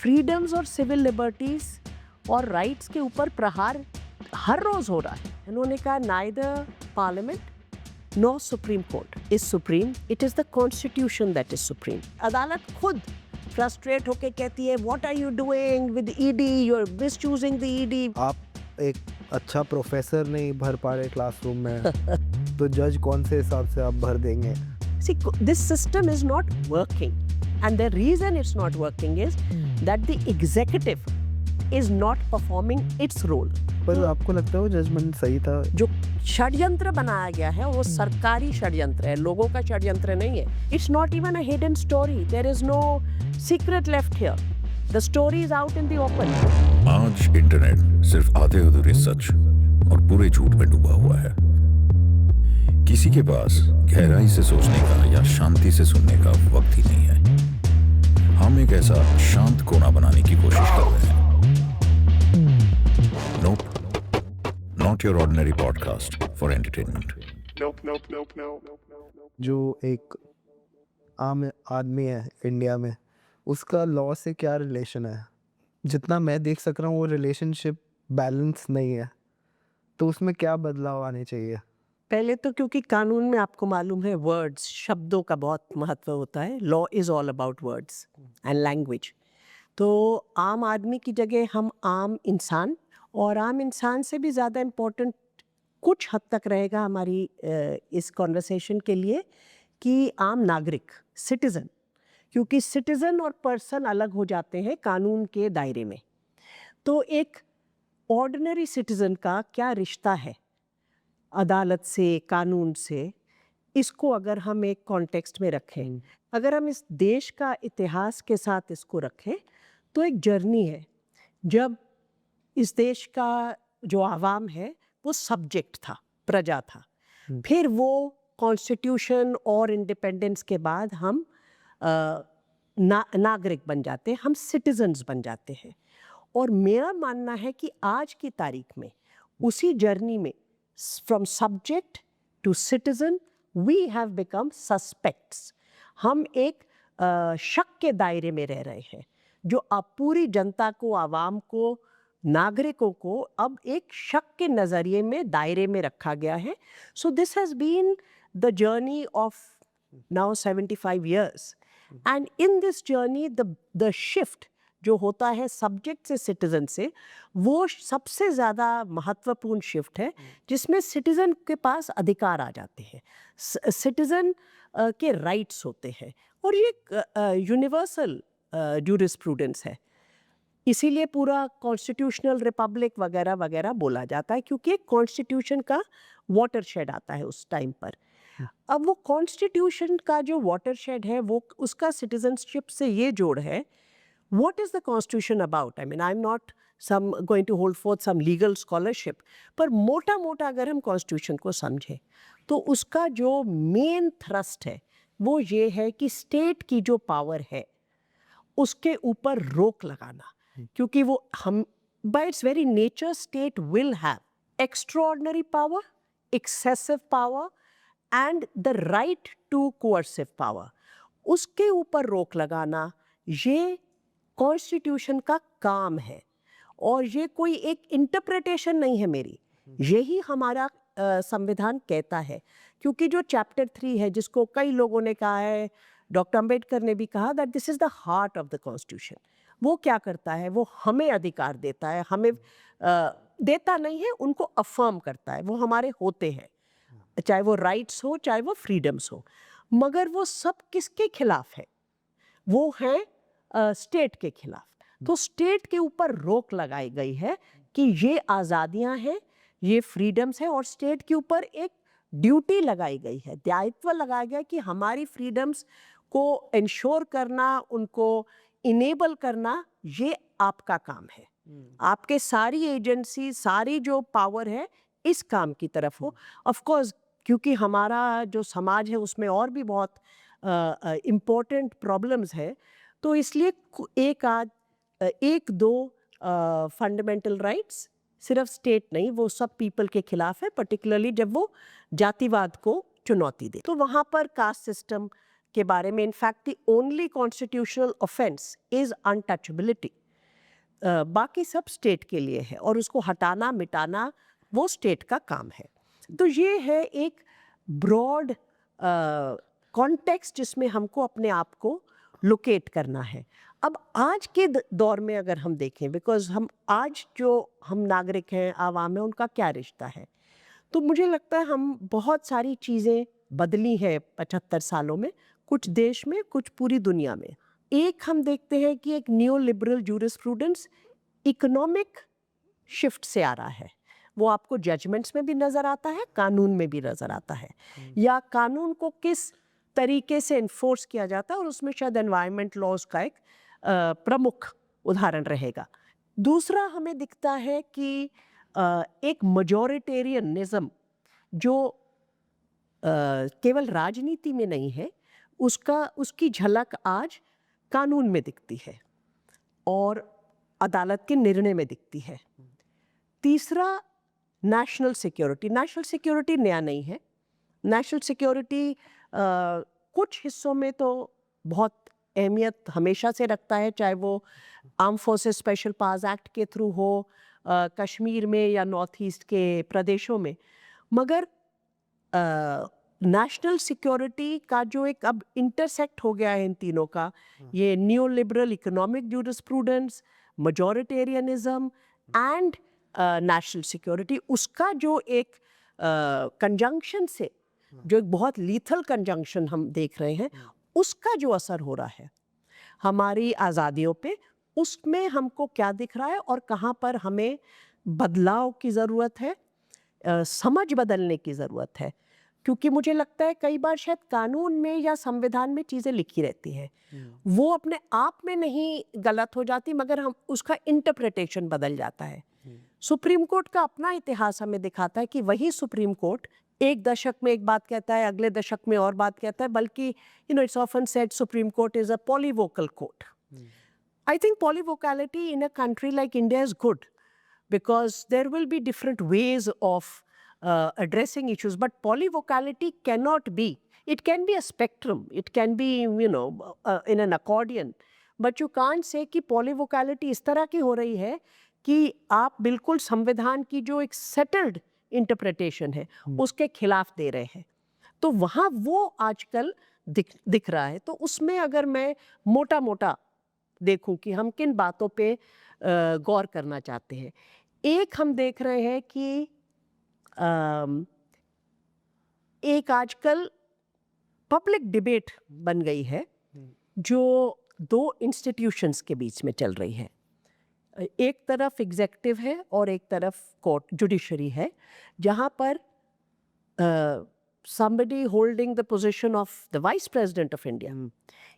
Freedoms और civil liberties और rights के ऊपर प्रहार हर रोज हो रहा है। उन्होंने कहा neither parliament no supreme court is supreme, it is the constitution that is supreme. अदालत खुद फ्रस्ट्रेट होके कहती है what are you doing with ED, you are misusing the ED. आप एक अच्छा प्रोफेसर नहीं भर पा रहे क्लासरूम में तो जज कौन से हिसाब से आप भर देंगे? See, this system is not working, and the reason it's not working is that the executive is not performing its role. पर आपको लगता है वो जजमेंट सही था? जो षड्यंत्र बनाया गया है वो सरकारी षड्यंत्र है, लोगों का षड्यंत्र नहीं है. It's not even a hidden story. There is no secret left here. The story is out in the open. आज इंटरनेट सिर्फ आधे अधूरे सच और पूरे झूठ में डूबा हुआ है. किसी के पास गहराई से सोचने का या शांति से सुनने का वक्त ही नहीं है. हम एक ऐसा शांत कोना बनाने की कोशिश कर रहे हैं. Nope, not your ordinary podcast for entertainment. जो एक आम आदमी है इंडिया में, उसका लॉ से क्या रिलेशन है? जितना मैं देख सक रहा हूँ वो रिलेशनशिप बैलेंस नहीं है, तो उसमें क्या बदलाव आने चाहिए? पहले तो क्योंकि कानून में आपको मालूम है वर्ड्स, शब्दों का बहुत महत्व होता है. Law is all about words and language. तो आम आदमी की जगह हम आम इंसान, और आम इंसान से भी ज़्यादा इम्पोर्टेंट कुछ हद तक रहेगा हमारी इस कॉन्वर्सेशन के लिए कि आम नागरिक, सिटीज़न. क्योंकि सिटीज़न और पर्सन अलग हो जाते हैं कानून के दायरे में. तो एक ऑर्डिनरी सिटीज़न का क्या रिश्ता है अदालत से, कानून से, इसको अगर हम एक कॉन्टेक्स्ट में रखें, अगर हम इस देश का इतिहास के साथ इसको रखें, तो एक जर्नी है जब इस देश का जो आवाम है वो सब्जेक्ट था, प्रजा था. फिर वो कॉन्स्टिट्यूशन और इंडिपेंडेंस के बाद हम नागरिक बन जाते हैं, हम सिटीजन्स बन जाते हैं. और मेरा मानना है कि आज की तारीख में उसी जर्नी में from subject to citizen we have become suspects. हम एक शक के दायरे में रह रहे हैं, जो अब पूरी जनता को, आवाम को, नागरिकों को अब एक शक के नज़रिए में दायरे में रखा गया है. So this has been the journey of now 75 years. And in this journey the shift जो होता है सब्जेक्ट से सिटीज़न से, वो सबसे ज़्यादा महत्वपूर्ण शिफ्ट है जिसमें सिटीज़न के पास अधिकार आ जाते हैं, सिटीज़न के राइट्स होते हैं. और ये यूनिवर्सल जूरिस्प्रूडेंस है. इसीलिए पूरा कॉन्स्टिट्यूशनल रिपब्लिक वगैरह वगैरह बोला जाता है, क्योंकि एक कॉन्स्टिट्यूशन का वाटरशेड आता है उस टाइम पर. अब वो कॉन्स्टिट्यूशन का जो वाटरशेड है वो उसका सिटीजनशिप से ये जोड़ है. What is the constitution about? I mean I am not some going to hold forth some legal scholarship, पर मोटा मोटा अगर हम कॉन्स्टिट्यूशन को समझें तो उसका जो मेन थ्रस्ट है वो ये है कि स्टेट की जो पावर है उसके ऊपर रोक लगाना. क्योंकि वो हम by its very nature state will have extraordinary power, excessive power and the right to coercive power. उसके ऊपर रोक लगाना ये कॉन्स्टिट्यूशन का काम है. और ये कोई एक इंटरप्रिटेशन नहीं है मेरी, यही हमारा संविधान कहता है. क्योंकि जो चैप्टर 3 है, जिसको कई लोगों ने कहा है, डॉक्टर अंबेडकर ने भी कहा that this is the heart of the constitution. वो क्या करता है? वो हमें अधिकार देता है, हमें देता नहीं है, उनको अफर्म करता है. वो हमारे होते हैं, चाहे वो राइट्स हो, चाहे वो फ्रीडम्स हो. मगर वो सब किसके खिलाफ है? वो हैं स्टेट के खिलाफ. तो स्टेट के ऊपर रोक लगाई गई है कि ये आज़ादियां हैं, ये फ्रीडम्स हैं, और स्टेट के ऊपर एक ड्यूटी लगाई गई है, दायित्व लगाया गया कि हमारी फ्रीडम्स को इंश्योर करना, उनको इनेबल करना, ये आपका काम है. आपके सारी एजेंसी, सारी जो पावर है इस काम की तरफ हो. ऑफ कोर्स क्योंकि हमारा जो समाज है उसमें और भी बहुत इम्पोर्टेंट प्रॉब्लम्स है, तो इसलिए एक दो फंडामेंटल राइट्स सिर्फ स्टेट नहीं, वो सब पीपल के खिलाफ है, पर्टिकुलरली जब वो जातिवाद को चुनौती दे. तो वहाँ पर कास्ट सिस्टम के बारे में, in fact the only constitutional offence is untouchability, बाकी सब स्टेट के लिए है और उसको हटाना मिटाना वो स्टेट का काम है। तो ये है एक ब्रॉड कॉन्टेक्स्ट जिसमें हमको अपने आप को लोकेट करना है। अब आज के दौर में अगर हम देखें, बिकॉज हम आज जो हम नागरिक हैं, आवाम है, उनका क्या रिश्ता है, तो मुझे लगता है हम बहुत सारी चीज़ें बदली हैं 75 सालों में, कुछ देश में, कुछ पूरी दुनिया में। एक हम देखते हैं कि एक new liberal jurisprudence economic shift से आ रहा है। वो आपको जजमेंट्स में भी नज़र आता है, कानून में भी नज़र आता है, या कानून को किस तरीके से इन्फोर्स किया जाता है, और उसमें शायद एनवायरनमेंट लॉज का एक प्रमुख उदाहरण रहेगा। दूसरा हमें दिखता है कि एक मजॉरिटेरियनिज्म जो केवल राजनीति में नहीं है, उसकी झलक आज कानून में दिखती है और अदालत के निर्णय में दिखती है। तीसरा नेशनल सिक्योरिटी नया नहीं है। नेशनल सिक्योरिटी कुछ हिस्सों में तो बहुत अहमियत हमेशा से रखता है, चाहे वो arm forces special powers act के थ्रू हो, कश्मीर में या नॉर्थ ईस्ट के प्रदेशों में, मगर नेशनल सिक्योरिटी का जो एक अब इंटरसेक्ट हो गया है इन तीनों का, ये new liberal economic jurisprudence, majoritarianism and national security, उसका जो एक कंजंक्शन से, जो एक बहुत लीथल कंजंक्शन हम देख रहे हैं, उसका जो असर हो रहा है हमारी आज़ादियों पे, उसमें हमको क्या दिख रहा है और कहाँ पर हमें बदलाव की ज़रूरत है, समझ बदलने की ज़रूरत है। क्योंकि मुझे लगता है कई बार शायद कानून में या संविधान में चीज़ें लिखी रहती हैं, वो अपने आप में नहीं गलत हो जाती, मगर हम उसका इंटरप्रिटेशन बदल जाता है। सुप्रीम कोर्ट का अपना इतिहास हमें दिखाता है कि वही सुप्रीम कोर्ट एक दशक में एक बात कहता है, अगले दशक में और बात कहता है, बल्कि it's often said supreme court is a polyvocal court. I think polyvocality in a country like India is good because there will be different ways of addressing issues, but polyvocality cannot be, it can be a spectrum, it can be, in an accordion, but you can't say कि polyvocality इस तरह की हो रही है कि आप बिल्कुल संविधान की जो एक settled interpretation है उसके खिलाफ दे रहे हैं। तो वहाँ वो आजकल दिख रहा है। तो उसमें अगर मैं मोटा मोटा देखूं कि हम किन बातों पे गौर करना चाहते हैं, एक हम देख रहे हैं कि एक आजकल पब्लिक डिबेट बन गई है जो दो इंस्टीट्यूशंस के बीच में चल रही है। एक तरफ एग्जेक्टिव है और एक तरफ कोर्ट जुडिशरी है, जहाँ पर somebody holding the position of the vice president of India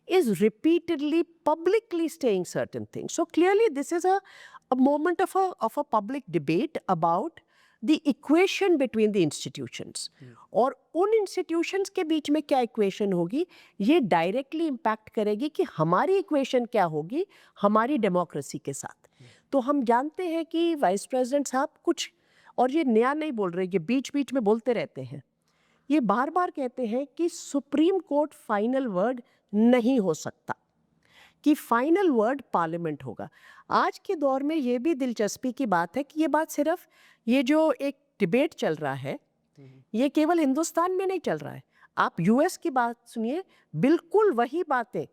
is repeatedly publicly saying certain things. So clearly this is a moment of a public debate about the equation between the institutions. और उन institutions के बीच में क्या equation होगी, ये directly impact करेगी कि हमारी equation क्या होगी हमारी democracy के साथ। तो हम जानते हैं कि वाइस प्रेसिडेंट साहब कुछ, और ये नया नहीं बोल रहे, ये बीच बीच में बोलते रहते हैं, ये बार बार कहते हैं कि सुप्रीम कोर्ट फाइनल वर्ड नहीं हो सकता, कि फाइनल वर्ड पार्लियामेंट होगा। आज के दौर में ये भी दिलचस्पी की बात है कि ये बात सिर्फ, ये जो एक डिबेट चल रहा है, ये केवल हिंदुस्तान में नहीं चल रहा है। आप यूएस की बात सुनिए, बिल्कुल वही बातें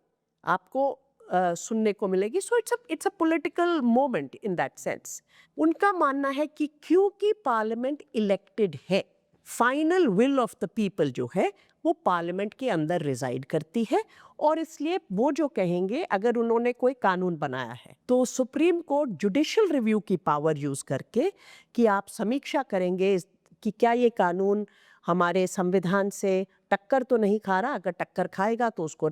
आपको सुनने को मिलेगी। So it's a political moment in that sense. उनका मानना है कि क्योंकि पार्लियामेंट इलेक्टेड है, final will of the people जो है वो पार्लियामेंट के अंदर रिजाइड करती है, और इसलिए वो जो कहेंगे, अगर उन्होंने कोई कानून बनाया है तो सुप्रीम कोर्ट जुडिशियल रिव्यू की पावर यूज करके कि आप समीक्षा करेंगे कि क्या ये कानून हमारे संविधान से टक्कर तो नहीं खा रहा, अगर टक्कर खाएगा तो उसको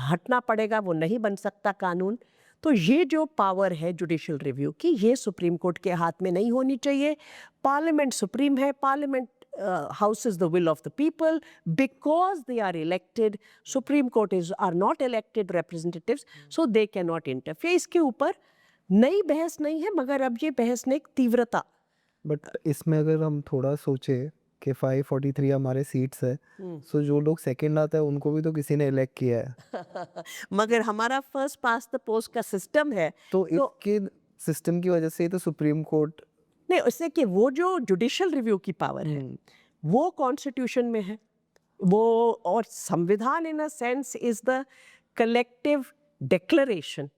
हटना पड़ेगा, वो नहीं बन सकता कानून। तो ये जो पावर है जुडिशियल रिव्यू की, ये सुप्रीम कोर्ट के हाथ में नहीं होनी चाहिए। पार्लियामेंट सुप्रीम है, parliament house is the will of the people because they are elected. Supreme Court are not elected representatives, so they cannot interfere. इसके ऊपर नई बहस नहीं है, मगर अब ये बहस ने एक तीव्रता। बट इसमें अगर हम थोड़ा सोचे कि 543 हमारे सीट्स है, सो जो लोग सेकंड आता है उनको भी तो किसी ने इलेक्ट किया है। मगर हमारा फर्स्ट पास द पोस्ट का सिस्टम है, तो इसके सिस्टम की वजह से ही तो सुप्रीम कोर्ट नहीं उससे कि वो जो जुडिशियल रिव्यू की पावर है वो कॉन्स्टिट्यूशन में है, वो और संविधान in a sense is the collective declaration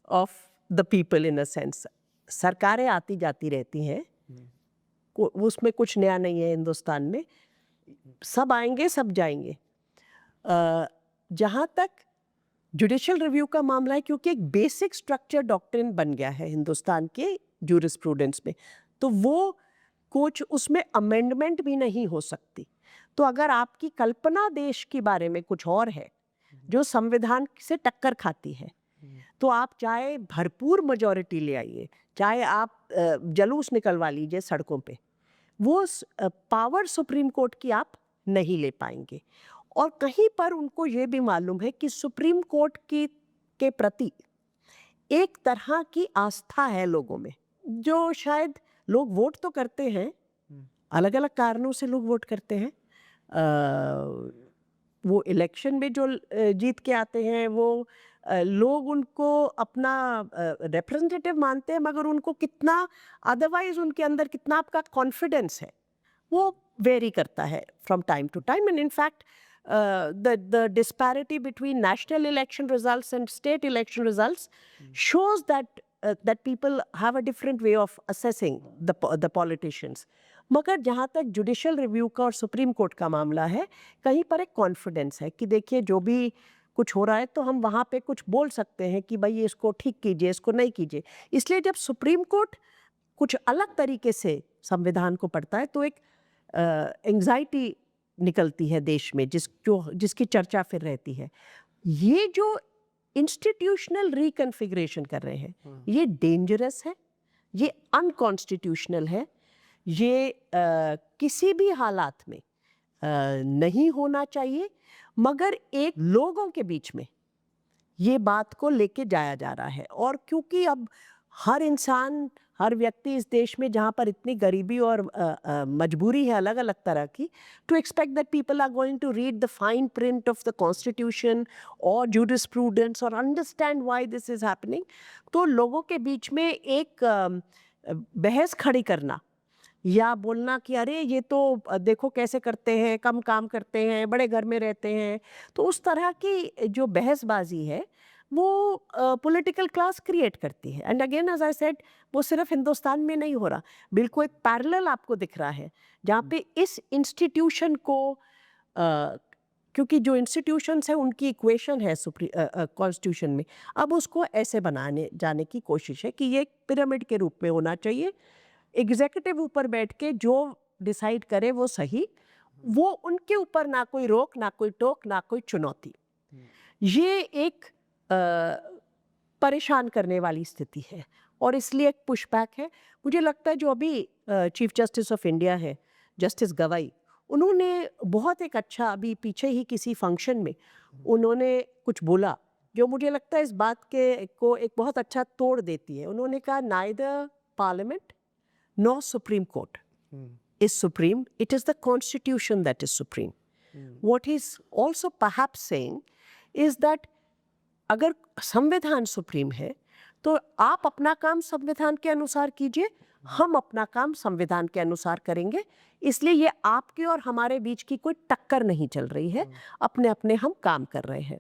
of the people in a sense. सरकारें आती जाती रहती हैं, उसमें कुछ नया नहीं है हिंदुस्तान में, सब आएंगे सब जाएंगे। जहाँ तक जुडिशियल रिव्यू का मामला है, क्योंकि एक बेसिक स्ट्रक्चर डॉक्ट्रिन बन गया है हिंदुस्तान के जूरिस्प्रूडेंस में, तो वो कुछ उसमें अमेंडमेंट भी नहीं हो सकती। तो अगर आपकी कल्पना देश के बारे में कुछ और है जो संविधान से टक्कर खाती है, तो आप चाहे भरपूर मेजॉरिटी ले आइए, चाहे आप जलूस निकलवा लीजिए सड़कों पे, वो पावर सुप्रीम कोर्ट की आप नहीं ले पाएंगे। और कहीं पर उनको ये भी मालूम है कि सुप्रीम कोर्ट के प्रति एक तरह की आस्था है लोगों में, जो शायद लोग वोट तो करते हैं, अलग अलग कारणों से लोग वोट करते हैं। वो इलेक्शन में जो जीत के आते हैं वो लोग उनको अपना रिप्रेजेंटेटिव मानते हैं, मगर उनको कितना अदरवाइज उनके अंदर कितना आपका कॉन्फिडेंस है वो वेरी करता है from time to time. And in fact the disparity between national election results and state election results shows that people have a different way of assessing the politicians. मगर जहाँ तक जुडिशियल रिव्यू का और supreme court का मामला है, कहीं पर एक कॉन्फिडेंस है कि देखिए जो भी कुछ हो रहा है तो हम वहाँ पे कुछ बोल सकते हैं कि भाई इसको ठीक कीजिए, इसको नहीं कीजिए। इसलिए जब सुप्रीम कोर्ट कुछ अलग तरीके से संविधान को पढ़ता है तो एक एंग्जाइटी निकलती है देश में, जिसकी चर्चा फिर रहती है। ये जो इंस्टीट्यूशनल रिकन्फिग्रेशन कर रहे हैं ये डेंजरस है, ये अनकॉन्स्टिट्यूशनल है, ये किसी भी हालात में नहीं होना चाहिए। मगर एक लोगों के बीच में ये बात को लेके जाया जा रहा है, और क्योंकि अब हर इंसान, हर व्यक्ति इस देश में जहाँ पर इतनी गरीबी और मजबूरी है अलग अलग तरह की, to expect that people are going to read the fine print of the constitution और जूरिस्प्रूडेंस और understand why this is happening, तो लोगों के बीच में एक बहस खड़ी करना या बोलना कि अरे ये तो देखो कैसे करते हैं, कम काम करते हैं, बड़े घर में रहते हैं, तो उस तरह की जो बहसबाजी है वो पॉलिटिकल क्लास क्रिएट करती है। And again as I said, वो सिर्फ हिंदुस्तान में नहीं हो रहा, बिल्कुल एक पैरेलल आपको दिख रहा है जहाँ पे इस इंस्टीट्यूशन को क्योंकि जो इंस्टीट्यूशंस है उनकी इक्वेशन है कॉन्स्टिट्यूशन में, अब उसको ऐसे बनाने जाने की कोशिश है कि ये पिरामिड के रूप में होना चाहिए, एग्जीक्यूटिव ऊपर बैठ के जो डिसाइड करे वो सही, वो उनके ऊपर ना कोई रोक, ना कोई टोक, ना कोई चुनौती। ये एक परेशान करने वाली स्थिति है और इसलिए एक पुशबैक है। मुझे लगता है जो अभी चीफ जस्टिस ऑफ इंडिया है जस्टिस गवाई, उन्होंने बहुत एक अच्छा, अभी पीछे ही किसी फंक्शन में उन्होंने कुछ बोला जो मुझे लगता है इस बात के को एक बहुत अच्छा तोड़ देती है। उन्होंने कहा neither parliament nor Supreme Court is supreme. It is the Constitution that is supreme. What he's also perhaps saying is that अगर संविधान सुप्रीम है तो आप अपना काम संविधान के अनुसार कीजिए, हम अपना काम संविधान के अनुसार करेंगे। इसलिए ये आपके और हमारे बीच की कोई टक्कर नहीं चल रही है, अपने अपने हम काम कर रहे हैं।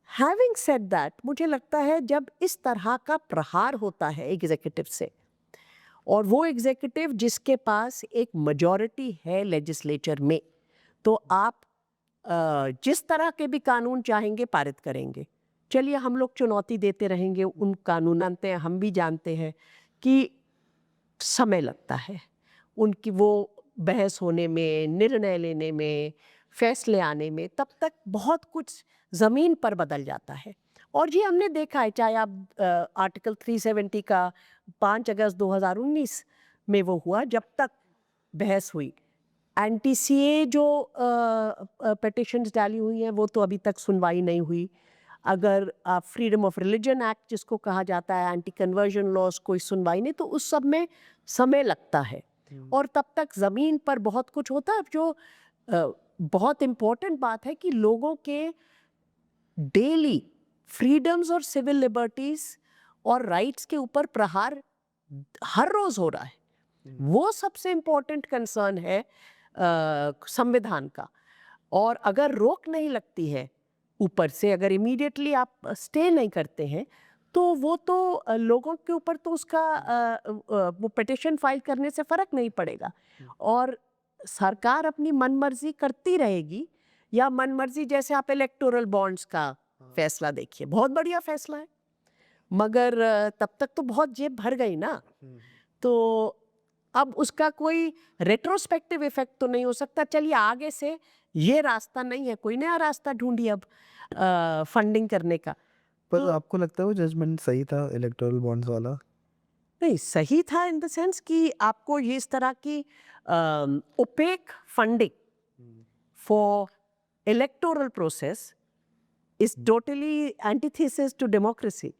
Having said that, मुझे लगता है जब इस तरह का प्रहार होता है एग्जीक्यूटिव से, और वो एग्जीक्यूटिव जिसके पास एक मेजॉरिटी है लेजिस्लेचर में, तो आप जिस तरह के भी कानून चाहेंगे पारित करेंगे। चलिए हम लोग चुनौती देते रहेंगे उन कानून, जानते हैं, हम भी जानते हैं कि समय लगता है उनकी वो बहस होने में, निर्णय लेने में, फैसले आने में, तब तक बहुत कुछ ज़मीन पर बदल जाता है। और ये हमने देखा है, चाहे आप आर्टिकल 370 का 5 अगस्त 2019 में वो हुआ, जब तक बहस हुई, एंटी-सीए जो पिटिशन्स डाली हुई हैं वो तो अभी तक सुनवाई नहीं हुई। अगर आप फ्रीडम ऑफ रिलीजन एक्ट जिसको कहा जाता है, एंटी कन्वर्जन लॉज, कोई सुनवाई नहीं, तो उस सब में समय लगता है। और तब तक ज़मीन पर बहुत कुछ होता है जो बहुत इम्पोर्टेंट बात है कि लोगों के डेली फ्रीडम्स और सिविल लिबर्टीज और राइट्स के ऊपर प्रहार हर रोज हो रहा है। वो सबसे इम्पोर्टेंट कंसर्न है संविधान का। और अगर रोक नहीं लगती है ऊपर से, अगर इमीडिएटली आप स्टे नहीं करते हैं, तो वो तो लोगों के ऊपर तो उसका वो पिटिशन फाइल करने से फर्क नहीं पड़ेगा और सरकार अपनी मनमर्जी करती रहेगी। या मनमर्जी, जैसे आप इलेक्टोरल बॉन्ड्स का फैसला देखिए, बहुत बढ़िया फैसला है, मगर तब तक तो बहुत जेब भर गई ना। तो अब उसका कोई रेट्रोस्पेक्टिव इफेक्ट तो नहीं हो सकता। चलिए आगे से ये रास्ता नहीं है, कोई नया रास्ता ढूंढिए अब फंडिंग करने का। पर आपको लगता है वो जजमेंट सही था इलेक्टोरल बॉन्ड्स वाला? नहीं, सही था इन द सेंस कि आपको ये इस तरह की opaque funding for electoral process is totally antithesis to democracy.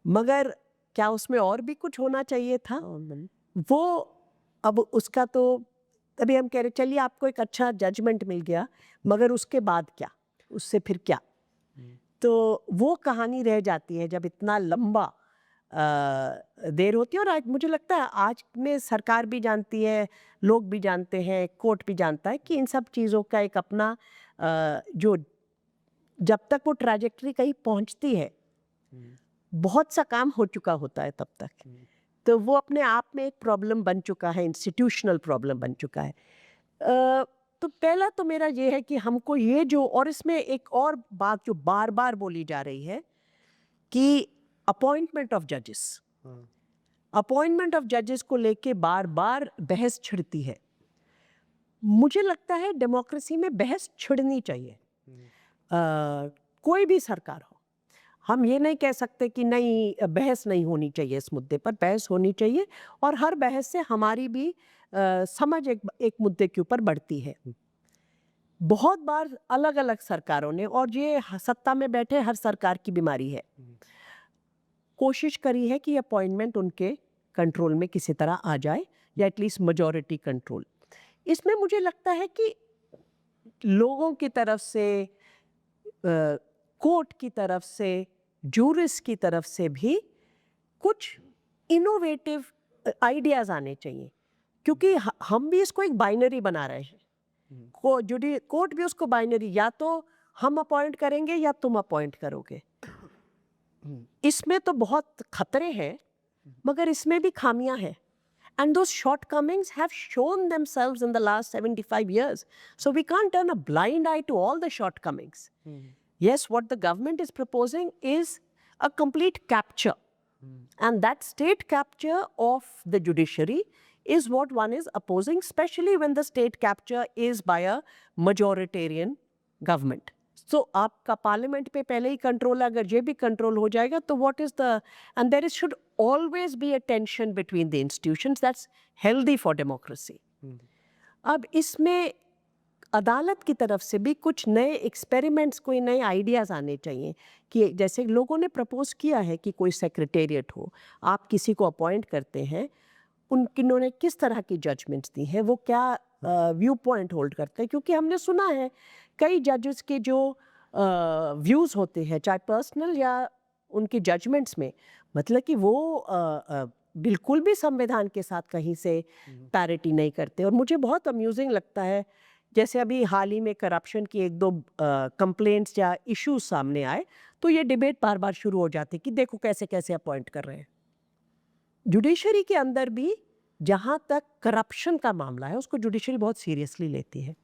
मगर क्या उसमें और भी कुछ होना चाहिए था? वो अब उसका तो तभी हम कह रहे, चलिए आपको एक अच्छा जजमेंट मिल गया, मगर उसके बाद क्या, उससे फिर क्या? तो वो कहानी रह जाती है जब इतना लंबा देर होती है। और आज मुझे लगता है आज में सरकार भी जानती है, लोग भी जानते हैं, कोर्ट भी जानता है कि इन सब चीज़ों का एक अपना जो जब तक वो ट्रैजेक्टरी कहीं पहुंचती है बहुत सा काम हो चुका होता है तब तक। तो वो अपने आप में एक प्रॉब्लम बन चुका है, इंस्टीट्यूशनल प्रॉब्लम बन चुका है। तो पहला तो मेरा ये है कि हमको ये जो, और इसमें एक और बात जो बार बार बोली जा रही है कि अपॉइंटमेंट ऑफ जजेस, अपॉइंटमेंट ऑफ जजेस को लेके बार बार बहस छिड़ती है। मुझे लगता है डेमोक्रेसी में बहस छिड़नी चाहिए। कोई भी सरकार हो, हम ये नहीं कह सकते कि नहीं बहस नहीं होनी चाहिए, इस मुद्दे पर बहस होनी चाहिए और हर बहस से हमारी भी समझ एक मुद्दे के ऊपर बढ़ती है। बहुत बार अलग अलग सरकारों ने, और ये सत्ता में बैठे हर सरकार की बीमारी है, कोशिश करी है कि अपॉइंटमेंट उनके कंट्रोल में किसी तरह आ जाए या एटलीस्ट मेजॉरिटी कंट्रोल। इसमें मुझे लगता है कि लोगों की तरफ से, कोर्ट की तरफ से, जूरिस की तरफ से भी कुछ इनोवेटिव आइडियाज आने चाहिए, क्योंकि हम भी इसको एक बाइनरी बना रहे हैं। कोर्ट भी उसको बाइनरी, या तो हम अपॉइंट करेंगे या तुम अपॉइंट करोगे। इसमें तो बहुत खतरे हैं, मगर इसमें भी खामियां हैं। And those shortcomings have shown themselves in the last 75 years. So we can't turn a blind eye to all the shortcomings. Yes, what the government is proposing is a complete capture. And that state capture of the judiciary is what one is opposing, especially when the state capture is by a majoritarian government. So आपका parliament पे पहले ही control है, अगर ये भी control हो जाएगा तो what is the, and there is should always be a tension between the institutions that's healthy for democracy. अब इसमें अदालत की तरफ से भी कुछ नए एक्सपेरिमेंट्स, कोई नए आइडियाज़ आने चाहिए कि जैसे लोगों ने प्रपोज किया है कि कोई सेक्रेटेरिएट हो, आप किसी को अपॉइंट करते हैं, उन्होंने किस तरह की जजमेंट्स दी हैं, वो क्या व्यू पॉइंट होल्ड करते हैं। क्योंकि हमने सुना है कई जजेस के जो व्यूज़ होते हैं, चाहे पर्सनल या उनके जजमेंट्स में, मतलब कि वो बिल्कुल भी संविधान के साथ कहीं से पैरिटी नहीं करते। और मुझे बहुत अम्यूजिंग लगता है, जैसे अभी हाल ही में करप्शन की एक दो कंप्लेंट्स या इश्यूज सामने आए, तो ये डिबेट बार बार शुरू हो जाती कि देखो कैसे कैसे अपॉइंट कर रहे हैं। जुडिशरी के अंदर भी जहाँ तक करप्शन का मामला है, उसको जुडिशरी बहुत सीरियसली लेती है,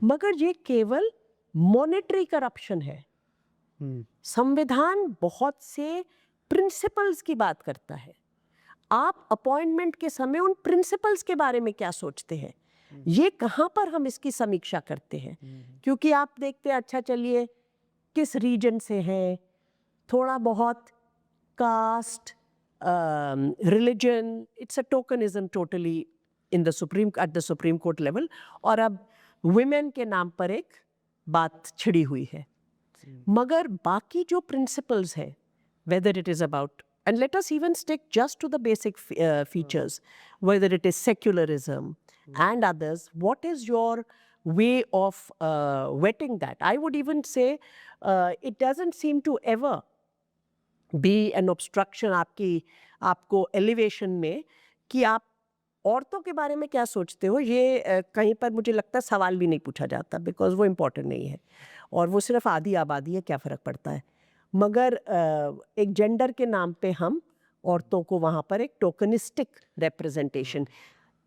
मगर ये केवल मॉनेटरी करप्शन है। संविधान बहुत से प्रिंसिपल्स की बात करता है। आप अपॉइंटमेंट के समय उन प्रिंसिपल्स के बारे में क्या सोचते हैं, ये कहाँ पर हम इसकी समीक्षा करते हैं? क्योंकि आप देखते हैं, अच्छा चलिए किस रीजन से हैं, थोड़ा बहुत caste, religion, it's a tokenism totally in the supreme, at the supreme court level. और अब वुमेन के नाम पर एक बात छिड़ी हुई है, मगर बाकी जो प्रिंसिपल्स है, whether it is about and let us even stick just to the basic features, whether it is secularism and others. What is your way of vetting that? I would even say it doesn't seem to ever be an obstruction आपको elevation में कि आप औरतों के बारे में क्या सोचते हो, ये कहीं पर मुझे लगता है सवाल भी नहीं पूछा जाता, बिकॉज वो इम्पोर्टेंट नहीं है और वो सिर्फ आधी आबादी है, क्या फ़र्क पड़ता है. मगर एक जेंडर के नाम पे हम औरतों को वहाँ पर एक टोकनिस्टिक representation.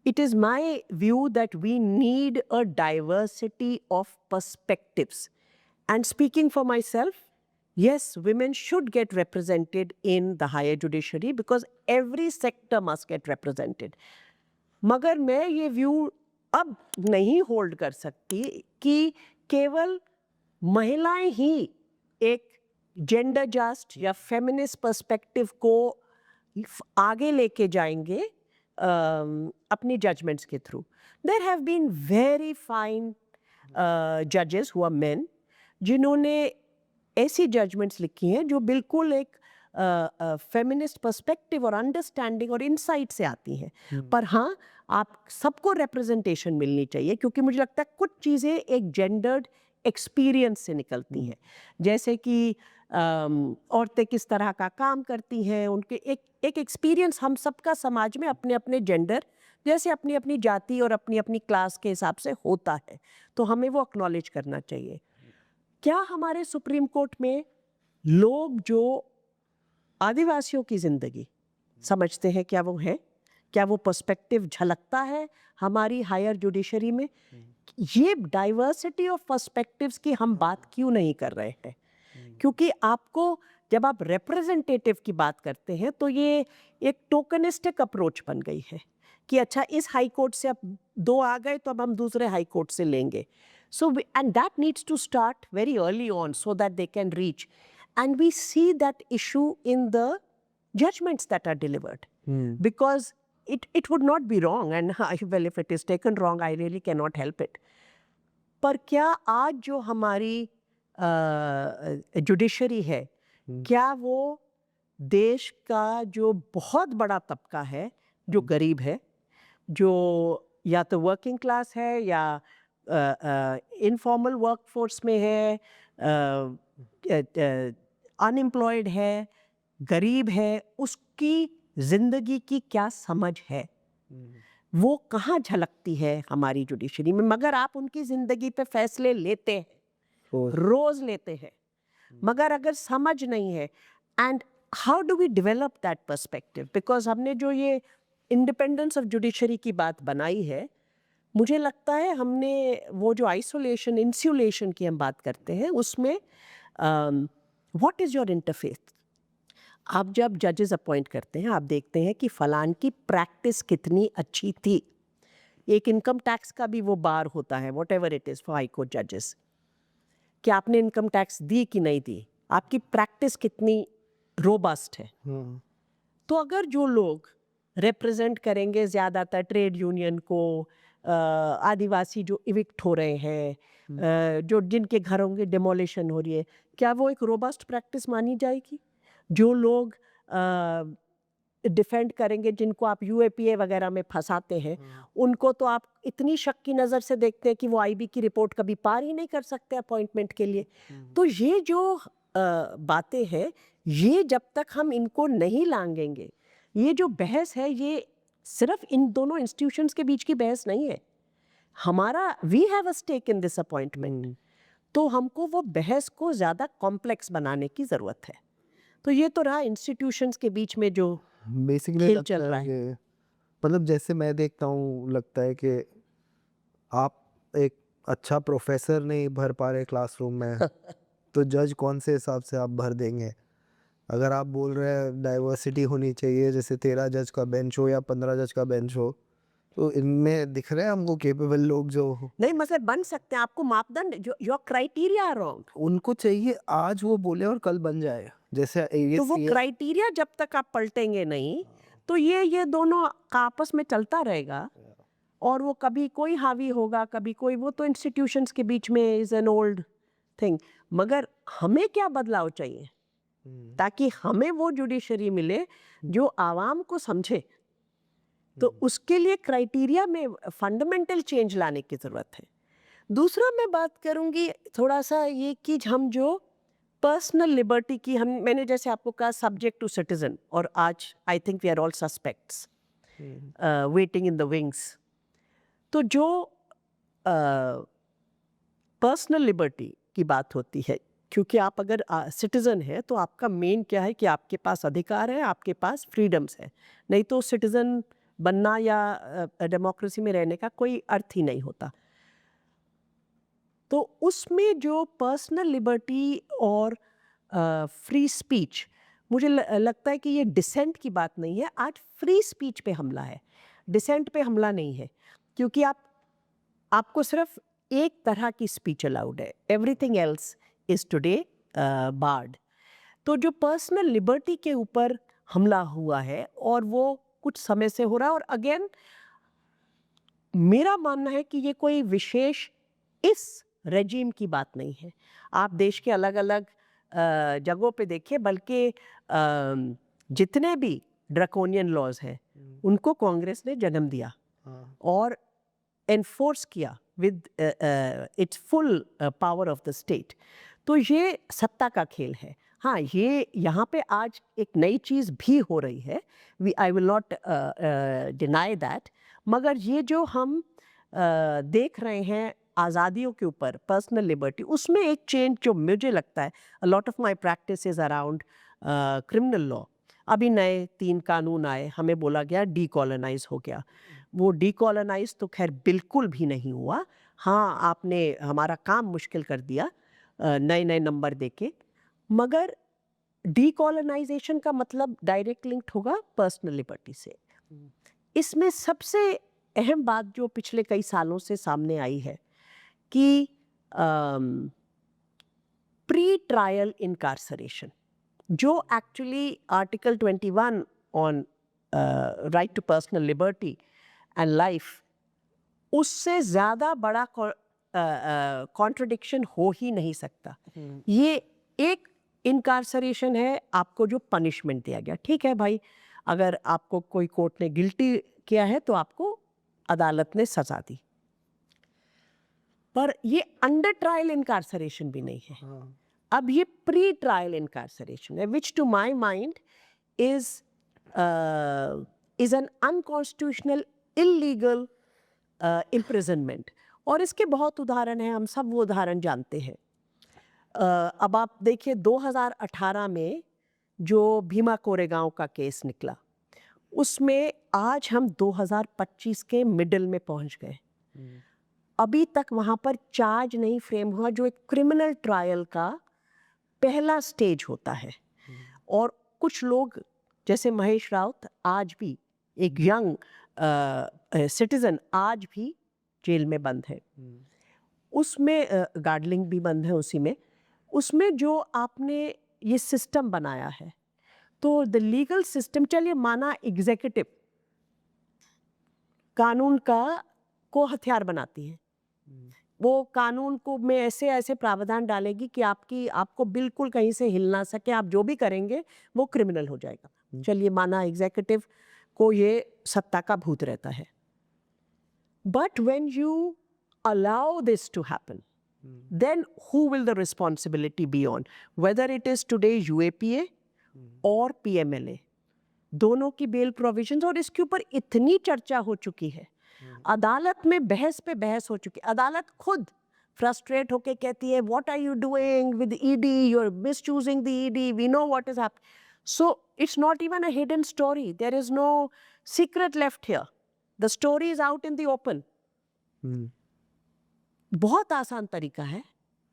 It is my view that we need a diversity of perspectives. And speaking for myself, yes, women should get represented in the higher judiciary because every sector must get represented. मगर मैं ये view अब नहीं hold कर सकती कि केवल महिलाएं ही एक जेंडर जस्ट या फेमिनिस्ट पर्सपेक्टिव को आगे लेके जाएंगे अपनी जजमेंट्स के through. There have been very fine जजेस हु आर मेन जिन्होंने ऐसी जजमेंट्स लिखी हैं जो बिल्कुल एक फेमिनिस्ट पर्सपेक्टिव और अंडरस्टैंडिंग और इनसाइट से आती हैं. पर हाँ, आप सबको रिप्रेजेंटेशन मिलनी चाहिए क्योंकि मुझे लगता है कुछ चीज़ें एक जेंडर्ड एक्सपीरियंस से निकलती हैं, जैसे कि औरतें किस तरह का काम करती हैं, उनके एक एक्सपीरियंस हम सबका समाज में अपने अपने जेंडर जैसे अपनी अपनी जाति और अपनी अपनी क्लास के हिसाब से होता है, तो हमें वो एक्नॉलेज करना चाहिए. क्या हमारे सुप्रीम कोर्ट में लोग जो आदिवासियों की ज़िंदगी समझते हैं, क्या वो है, क्या वो पर्सपेक्टिव झलकता है हमारी हायर जुडिशरी में? ये डाइवर्सिटी ऑफ पर्सपेक्टिव्स की हम बात क्यों नहीं कर रहे हैं? क्योंकि आपको जब आप रिप्रेजेंटेटिव की बात करते हैं तो ये एक टोकनिस्टिक अप्रोच बन गई है कि अच्छा इस हाई कोर्ट से अब 2 आ गए तो अब हम दूसरे हाई कोर्ट से लेंगे. So and that needs to start very early on so that they can reach. And we see that issue in the judgments that are delivered. Because it would not be wrong, and well, if it is taken wrong, I really cannot help it. पर क्या आज जो हमारी judiciary है, क्या वो देश का जो बहुत बड़ा तबका है जो गरीब है, जो या तो वर्किंग क्लास है या इनफॉर्मल वर्कफोर्स में है, अनएम्प्लॉयड है, गरीब है, उसकी ज़िंदगी की क्या समझ है, वो कहाँ झलकती है हमारी जुडिशरी में? मगर आप उनकी ज़िंदगी पे फैसले लेते हैं, रोज़ लेते हैं, मगर अगर समझ नहीं है, and how do we develop that perspective? Because हमने जो ये इंडिपेंडेंस ऑफ जुडिशरी की बात बनाई है, मुझे लगता है हमने वो जो आइसोलेशन इंसुलेशन की हम बात करते हैं उसमें व्हाट इज़ योर इंटरफेस? आप जब जजेस अपॉइंट करते हैं, आप देखते हैं कि फ़लान की प्रैक्टिस कितनी अच्छी थी. एक इनकम टैक्स का भी वो बार होता है, what ever it is for high court जजेस, कि आपने इनकम टैक्स दी कि नहीं दी, आपकी प्रैक्टिस कितनी रोबस्ट है. तो अगर जो लोग रिप्रेजेंट करेंगे ज़्यादातर ट्रेड यूनियन को, आदिवासी जो इविक्ट हो रहे हैं, जो जिनके घरों की डिमोलिशन हो रही है, क्या वो एक रोबस्ट प्रैक्टिस मानी जाएगी? जो लोग डिफेंड करेंगे, जिनको आप यूएपीए वगैरह में फंसाते हैं, उनको तो आप इतनी शक की नज़र से देखते हैं कि वो आईबी की रिपोर्ट कभी पार ही नहीं कर सकते अपॉइंटमेंट के लिए. तो ये जो बातें हैं, ये जब तक हम इनको नहीं लांघेंगे, ये जो बहस है, ये सिर्फ इन दोनों इंस्टीट्यूशंस के बीच की बहस नहीं है. हमारा we have a stake in this appointment. तो हमको वो बहस को ज़्यादा कॉम्प्लेक्स बनाने की ज़रूरत है. तो ये तो रहा इंस्टीट्यूशंस के बीच में जो बेसिकली खेल चल रहा है. मतलब जैसे मैं देखता हूँ, लगता है कि आप एक अच्छा प्रोफेसर नहीं भर पा रहे क्लासरूम में तो जज कौन से हिसाब से आप भर देंगे? अगर आप बोल रहे हैं डाइवर्सिटी होनी चाहिए, जैसे 13 जज का बेंच हो या 15 जज का बेंच हो, तो इनमें दिख रहे हैं हमको केपेबल लोग जो नहीं, मतलब बन सकते हैं. आपको मापदंड जो योर क्राइटेरिया आर रॉन्ग. उनको चाहिए आज वो बोले और कल बन जाए. जैसे ये तो वो क्राइटेरिया जब तक आप पलटेंगे नहीं, तो ये दोनों का आपस में चलता रहेगा और वो कभी कोई हावी होगा, कभी कोई. वो तो इंस्टीट्यूशंस के बीच में इज एन ओल्ड थिंग. मगर हमें क्या बदलाव चाहिए? ताकि हमें वो जुडिशरी मिले जो आवाम को समझे। तो उसके लिए क्राइटेरिया में फंडामेंटल चेंज लाने की ज़रूरत है। दूसरा मैं बात करूंगी थोड़ा सा ये कि हम जो पर्सनल लिबर्टी की मैंने जैसे आपको कहा सब्जेक्ट टू सिटीजन, और आज I think we are all suspects waiting in the wings. तो जो पर्सनल लिबर्टी की बात होती है, क्योंकि आप अगर सिटीज़न हैं तो आपका मेन क्या है कि आपके पास अधिकार है, आपके पास फ्रीडम्स है, नहीं तो सिटीज़न बनना या डेमोक्रेसी में रहने का कोई अर्थ ही नहीं होता। तो उसमें जो पर्सनल लिबर्टी और फ्री स्पीच, मुझे लगता है कि ये डिसेंट की बात नहीं है, आज फ्री स्पीच पे हमला है, डिसेंट पे हमला नहीं है, क्योंकि आपको सिर्फ एक तरह की स्पीच अलाउड है, everything else is today barred. तो जो पर्सनल लिबर्टी के ऊपर हमला हुआ है और वो कुछ समय से हो रहा है, और अगेन मेरा मानना है कि ये कोई विशेष इस रेजीम की बात नहीं है। आप देश के अलग अलग जगहों पे देखिए, बल्कि जितने भी ड्रैकोनियन लॉज हैं उनको कांग्रेस ने जन्म दिया और एनफोर्स किया with its full power of the state. तो ये सत्ता का खेल है। हाँ, ये यहाँ पे आज एक नई चीज़ भी हो रही है, आई विल नॉट डिनाई दैट, मगर ये जो हम देख रहे हैं आज़ादियों के ऊपर, पर्सनल लिबर्टी, उसमें एक चेंज जो मुझे लगता है, a lot of my practice is around criminal law. अभी नए 3 कानून आए, हमें बोला गया डीकॉलोनाइज हो गया। वो डीकॉलोनाइज तो खैर बिल्कुल भी नहीं हुआ। हाँ, आपने हमारा काम मुश्किल कर दिया नए नए नंबर देके, मगर डीकॉलोनाइजेशन का मतलब डायरेक्ट लिंक्ड होगा पर्सनल लिबर्टी से। इसमें सबसे अहम बात जो पिछले कई सालों से सामने आई है कि प्री ट्रायल इनकार्सरेशन, जो actually article 21 on right to personal liberty and life, उससे ज़्यादा बड़ा कॉन्ट्रडिक्शन हो ही नहीं सकता। ये एक इनकार्सरेशन है, आपको जो पनिशमेंट दिया गया, ठीक है भाई, अगर आपको कोई कोर्ट ने गिल्टी किया है तो आपको अदालत ने सजा दी, पर ये अंडर ट्रायल इनकार्सरेशन भी नहीं है। अब ये प्री ट्रायल इनकार्सरेशन है, which to my mind is an unconstitutional illegal imprisonment. और इसके बहुत उदाहरण हैं, हम सब वो उदाहरण जानते हैं। अब आप देखिए 2018 में जो भीमा कोरेगांव का केस निकला, उसमें आज हम 2025 के मिडिल में पहुंच गए, अभी तक वहाँ पर चार्ज नहीं फ्रेम हुआ, जो एक क्रिमिनल ट्रायल का पहला स्टेज होता है। और कुछ लोग जैसे महेश राउत आज भी एक यंग सिटीजन आज भी जेल में बंद है, उसमें गार्डलिंग भी बंद है उसी में। उसमें जो आपने ये सिस्टम बनाया है, तो द लीगल सिस्टम, चलिए माना एग्जीक्यूटिव कानून को हथियार बनाती है, वो कानून को में ऐसे ऐसे प्रावधान डालेगी कि आपको बिल्कुल कहीं से हिल ना सके, आप जो भी करेंगे वो क्रिमिनल हो जाएगा। चलिए माना एग्जीक्यूटिव को ये सत्ता का भूत रहता है, but when you allow this to happen, then who will the responsibility be on? Whether it is today UAPA or PMLA, दोनों की बेल प्रोविजंस, और इसके ऊपर इतनी चर्चा हो चुकी है, अदालत में बहस पे बहस हो चुकी है, अदालत खुद फ्रस्ट्रेट होके कहती है what are you doing with ED, you're misusing the ED, we know what is happening. So it's not even a hidden story, there is no secret left here, the story is out in the open. बहुत आसान तरीका है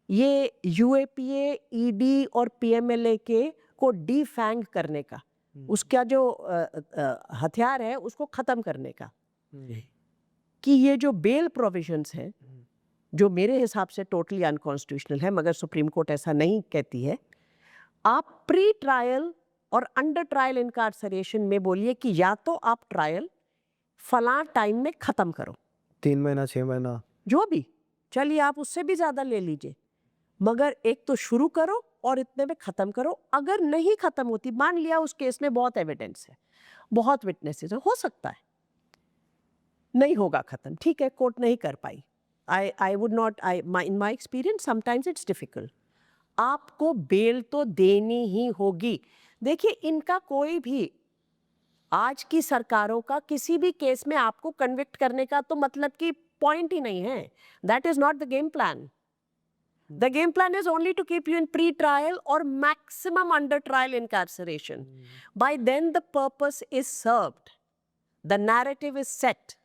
ये UAPA, ED और PMLA को defang करने का, उसका जो हथियार है उसको ख़त्म करने का, कि ये जो बेल प्रोविजंस हैं, जो मेरे हिसाब से टोटली अनकॉन्स्टिट्यूशनल है, मगर सुप्रीम कोर्ट ऐसा नहीं कहती है, आप प्री ट्रायल और अंडर ट्रायल इनकार्सरेशन में बोलिए कि या तो आप ट्रायल फलां टाइम में ख़त्म करो, 3 महीना 6 महीना जो भी, चलिए आप उससे भी ज़्यादा ले लीजिए, मगर एक तो शुरू करो और इतने में ख़त्म करो। अगर नहीं ख़त्म होती, मान लिया उस केस में बहुत एविडेंस है, बहुत विटनेसेस है, हो सकता है नहीं होगा ख़त्म, ठीक है, कोर्ट नहीं कर पाई। I would not, in my experience sometimes it's difficult. आपको बेल तो देनी ही होगी। देखिए, इनका कोई भी, आज की सरकारों का किसी भी केस में आपको कन्विक्ट करने का तो मतलब कि पॉइंट ही नहीं है। That is not the game plan. The game plan is only to keep you in pre-trial or maximum under trial incarceration. By then the purpose is served. The narrative is set.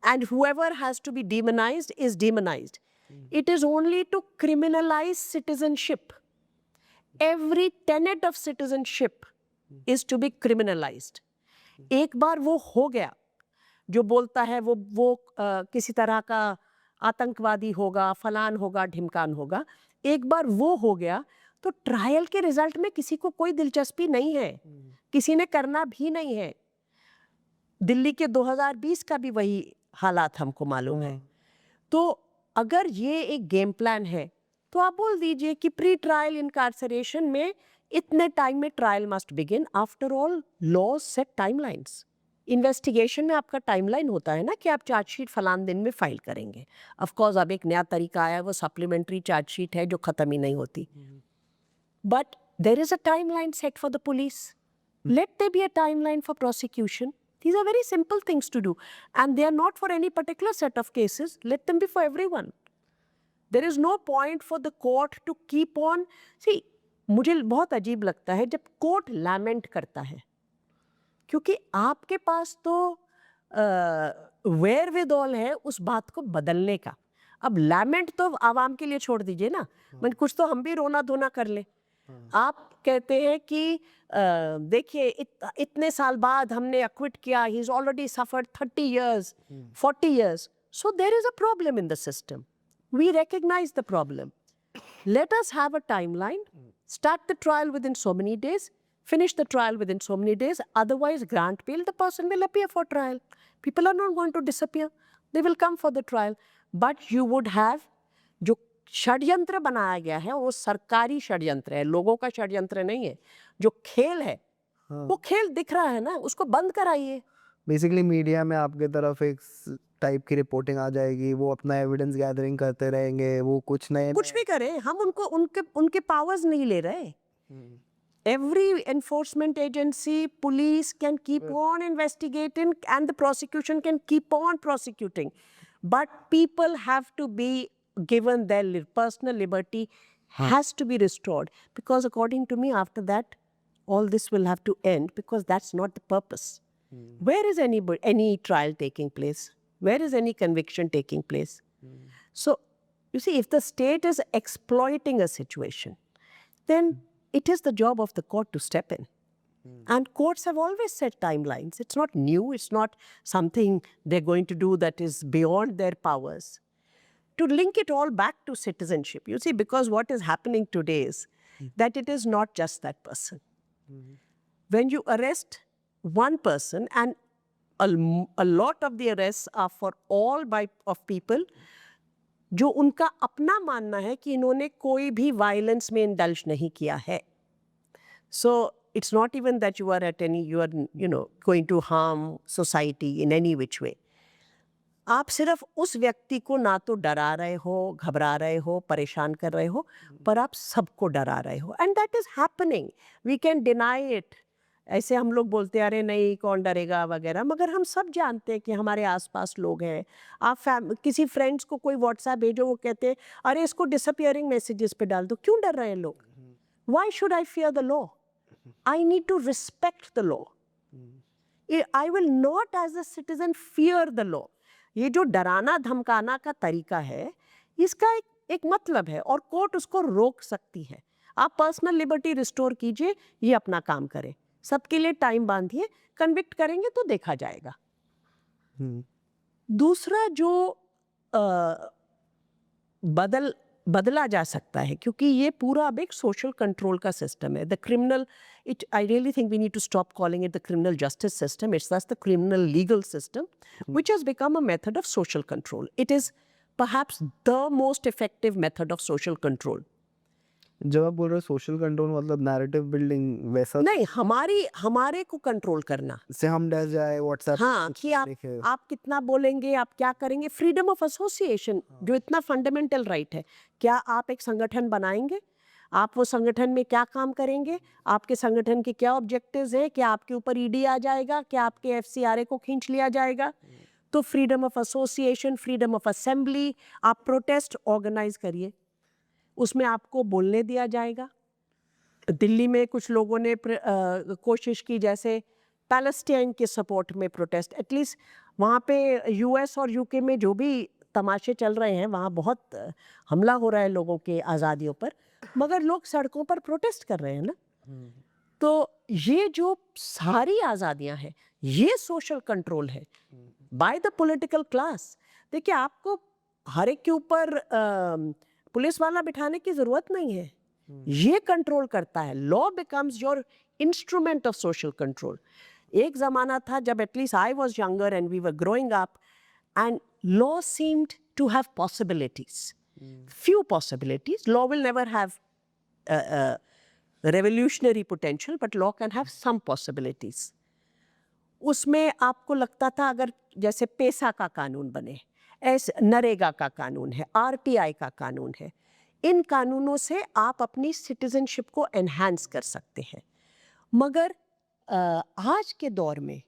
And whoever has to be demonized is demonized. It is only to criminalize citizenship. Every tenet of citizenship is to be criminalized. एक बार वो हो गया, जो बोलता है वो किसी तरह का आतंकवादी होगा, फलान होगा, ढिमकान होगा, एक बार वो हो गया तो ट्रायल के रिजल्ट में किसी को कोई दिलचस्पी नहीं है, किसी ने करना भी नहीं है। दिल्ली के 2020 का भी वही हालात हमको मालूम है। तो अगर ये एक गेम प्लान है तो आप बोल दीजिए कि प्री ट्रायल इनकार्सरेशन में इतने टाइम में trial must begin. After all laws set timelines. Investigation में आपका टाइमलाइन होता है ना कि आप चार्जशीट फलान दिन में फाइल करेंगे। ऑफ कोर्स अब एक नया तरीका आया, वो सप्लीमेंट्री चार्जशीट है जो ख़त्म ही नहीं होती। But there is a timeline set for the police. Let there be a timeline for prosecution. These are very simple things to do, and they are not for any particular set of cases. Let them be for everyone. There is no point for the court to keep on. See, मुझे बहुत अजीब लगता है जब court lament करता है, क्योंकि आपके पास तो वेयर विद ऑल है उस बात को बदलने का। अब लैमेंट तो आवाम के लिए छोड़ दीजिए ना, मतलब कुछ तो हम भी रोना धोना कर ले। आप कहते हैं कि देखिए इतने साल बाद हमने एक्विट किया, he is already suffered 30 years, 40 years. So there is a problem in the system. We recognize the problem. Let us have a timeline. Start the trial within so many days. Finish the trial within so many days. Otherwise, grant bail. The person will appear for trial. People are not going to disappear. They will come for the trial. But you would have जो षड्यंत्र बनाया गया है वो सरकारी षड्यंत्र है, लोगों का षड्यंत्र नहीं है। जो खेल है वो खेल दिख रहा है ना, उसको बंद कराइए। बेसिकली मीडिया में आपके तरफ एक टाइप की रिपोर्टिंग आ जाएगी, वो अपना एविडेंस गैदरिंग करते रहेंगे, वो कुछ भी करें, हम उनको उनके पावर्स नहीं ले रहे। Every enforcement agency, police can keep on investigating and the prosecution can keep on prosecuting. But people have to be given their personal liberty has to be restored, because according to me after that all this will have to end, because that's not the purpose. Where is any trial taking place? Where is any conviction taking place? So you see, if the state is exploiting a situation, then it is the job of the court to step in. And courts have always set timelines. It's not new. It's not something they're going to do that is beyond their powers. To link it all back to citizenship, you see, because what is happening today is that it is not just that person. When you arrest one person, and a lot of the arrests are for all of people जो उनका अपना मानना है कि इन्होंने कोई भी violence में इंडल्ज नहीं किया है। So it's not even that you are going to harm society in any which way. आप सिर्फ उस व्यक्ति को ना तो डरा रहे हो, घबरा रहे हो, परेशान कर रहे हो, पर आप सबको डरा रहे हो। And that is happening. We can deny it. ऐसे हम लोग बोलते अरे नहीं कौन डरेगा वगैरह, मगर हम सब जानते हैं कि हमारे आसपास लोग हैं। आप किसी फ्रेंड्स को कोई व्हाट्सएप भेजो, वो कहते हैं अरे इसको डिसअपियरिंग मैसेजेस पे डाल दो। क्यों डर रहे हैं लोग? Why should I fear the law? I need to respect the law. I will not as a citizen fear the law. ये जो डराना धमकाना का तरीका है, इसका एक मतलब है और कोर्ट उसको रोक सकती है। आप पर्सनल लिबर्टी रिस्टोर कीजिए, ये अपना काम करे, सबके लिए टाइम बांधिए, कन्विक्ट करेंगे तो देखा जाएगा। दूसरा जो बदला जा सकता है, क्योंकि ये पूरा अब एक सोशल कंट्रोल का सिस्टम है। The criminal, I really think we need to stop calling it the criminal justice system. It's just the criminal legal system, which has become a method of social control. It is perhaps the most effective method of social control. जब आप बोल रहे हो social control मतलब narrative building वैसा नहीं, हमारे को कंट्रोल करना। से हम डर जाए व्हाट्सएप हाँ, कि आप कितना बोलेंगे, आप क्या करेंगे। फ्रीडम ऑफ एसोसिएशन जो इतना फंडामेंटल राइट है, क्या आप एक संगठन बनाएंगे, आप वो संगठन में क्या काम करेंगे, आपके संगठन के क्या ऑब्जेक्टिव्स हैं, क्या आपके ऊपर ईडी आ जाएगा, क्या आपके एफसीआरए को खींच लिया जाएगा। तो freedom of association, freedom of assembly, आप प्रोटेस्ट ऑर्गेनाइज करिए, उसमें आपको बोलने दिया जाएगा। दिल्ली में कुछ लोगों ने कोशिश की, जैसे पैलेस्टाइन के सपोर्ट में प्रोटेस्ट, एटलीस्ट वहाँ पे यूएस और यूके में जो भी तमाशे चल रहे हैं, वहाँ बहुत हमला हो रहा है लोगों के आज़ादियों पर, मगर लोग सड़कों पर प्रोटेस्ट कर रहे हैं ना। तो ये जो सारी आज़ादियाँ हैं, ये सोशल कंट्रोल है बाय द पॉलिटिकल क्लास। देखिए, आपको हर एक के ऊपर पुलिस वाला बिठाने की ज़रूरत नहीं है, ये कंट्रोल करता है। Law becomes your instrument of social control. एक ज़माना था जब at least I was younger and we were growing up and law seemed to have possibilities, few possibilities. Law will never have revolutionary potential, but law can have some possibilities. उसमें आपको लगता था अगर जैसे पेसा का कानून बने, ऐसे नरेगा का कानून है, आरटीआई का कानून है, इन कानूनों से आप अपनी सिटीजनशिप को एनहांस कर सकते हैं। मगर आज के दौर में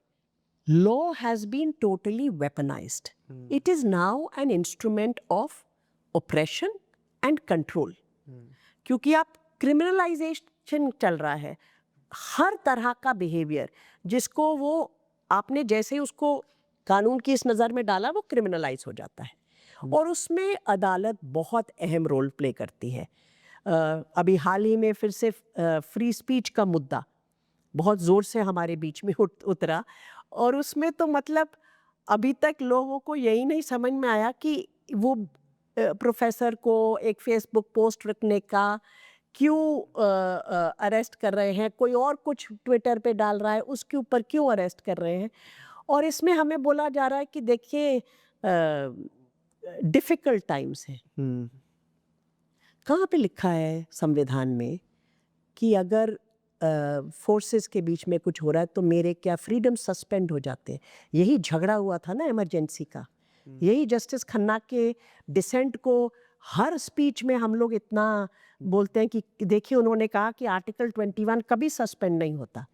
law has been totally weaponized. It is now an instrument of oppression and control. क्योंकि आप क्रिमिनलाइजेशन चल रहा है, हर तरह का बिहेवियर जिसको वो आपने जैसे उसको कानून की इस नज़र में डाला, वो क्रिमिनलाइज हो जाता है। और उसमें अदालत बहुत अहम रोल प्ले करती है। अभी हाल ही में फिर से फ्री स्पीच का मुद्दा बहुत ज़ोर से हमारे बीच में उतरा, और उसमें तो मतलब अभी तक लोगों को यही नहीं समझ में आया कि वो प्रोफेसर को एक फेसबुक पोस्ट रखने का क्यों अरेस्ट कर रहे हैं, कोई और कुछ ट्विटर पे डाल रहा है उसके ऊपर क्यों अरेस्ट कर रहे हैं। और इसमें हमें बोला जा रहा है कि देखिए डिफ़िकल्ट टाइम्स हैं। कहाँ पे लिखा है संविधान में कि अगर फोर्सेस के बीच में कुछ हो रहा है तो मेरे क्या फ्रीडम सस्पेंड हो जाते हैं? यही झगड़ा हुआ था ना इमरजेंसी का, यही जस्टिस खन्ना के डिसेंट को हर स्पीच में हम लोग इतना बोलते हैं कि देखिए उन्होंने कहा कि आर्टिकल 21 कभी सस्पेंड नहीं होता,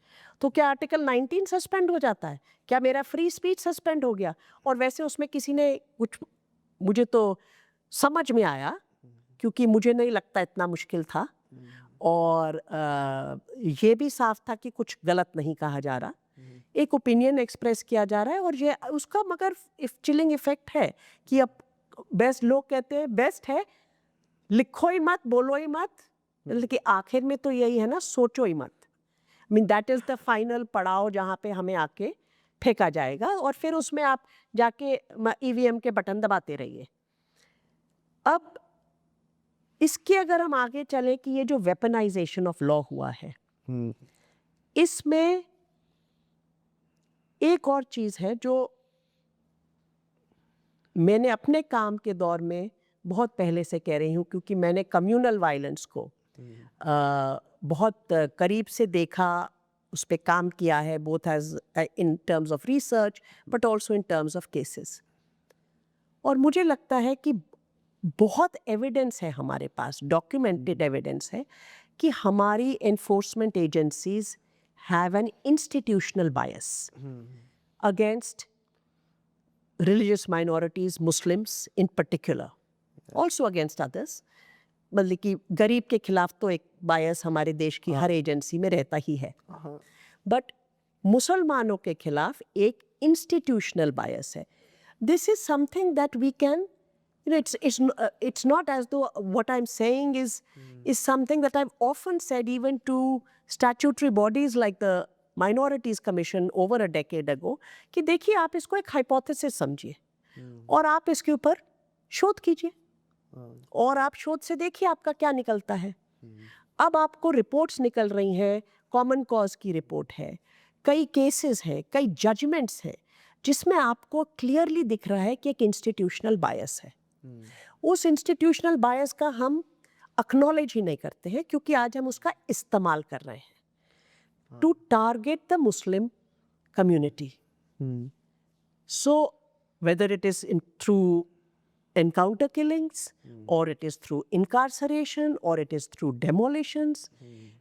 तो क्या आर्टिकल 19 सस्पेंड हो जाता है? क्या मेरा फ्री स्पीच सस्पेंड हो गया? और वैसे उसमें किसी ने कुछ, मुझे तो समझ में आया क्योंकि मुझे नहीं लगता इतना मुश्किल था, और ये भी साफ था कि कुछ गलत नहीं कहा जा रहा, एक ओपिनियन एक्सप्रेस किया जा रहा है। और ये उसका मगर चिलिंग इफेक्ट है कि अब बेस्ट, लोग कहते हैं बेस्ट है लिखो ही मत, बोलो ही मत, लेकिन आखिर में तो यही है ना, सोचो ही मत। I mean that is the final पड़ाव जहाँ पे हमें आके फेंका जाएगा, और फिर उसमें आप जाके ईवीएम के बटन दबाते रहिए। अब इसके अगर हम आगे चलें कि ये जो वेपनाइजेशन ऑफ लॉ हुआ है, इसमें एक और चीज़ है जो मैंने अपने काम के दौर में बहुत पहले से कह रही हूँ, क्योंकि मैंने कम्युनल वायलेंस को बहुत करीब से देखा, उस पर काम किया है, both as in terms of research but also in terms of cases. और मुझे लगता है कि बहुत एविडेंस है हमारे पास, डॉक्यूमेंटेड एविडेंस है कि हमारी enforcement agencies have an institutional bias against religious minorities, Muslims in particular, also against others. मतलब कि गरीब के खिलाफ तो एक बायस हमारे देश की हर एजेंसी में रहता ही है, बट मुसलमानों के खिलाफ एक इंस्टीट्यूशनल बायस है। This is something that we can, you know, it's not as though what I'm saying is something that I've often said even to statutory bodies like the Minorities Commission over a decade ago, कि देखिए आप इसको एक hypothesis समझिए और आप इसके ऊपर शोध कीजिए, और आप शोध से देखिए आपका क्या निकलता है। अब आपको रिपोर्ट्स निकल रही हैं, कॉमन कॉज की रिपोर्ट है, कई केसेस हैं, कई जजमेंट्स हैं, जिसमें आपको क्लियरली दिख रहा है कि एक इंस्टीट्यूशनल बायस है। उस इंस्टीट्यूशनल बायस का हम एक्नॉलेज ही नहीं करते हैं, क्योंकि आज हम उसका इस्तेमाल कर रहे हैं to target the Muslim community. So whether it is through encounter killings or it is through incarceration or it is through demolitions,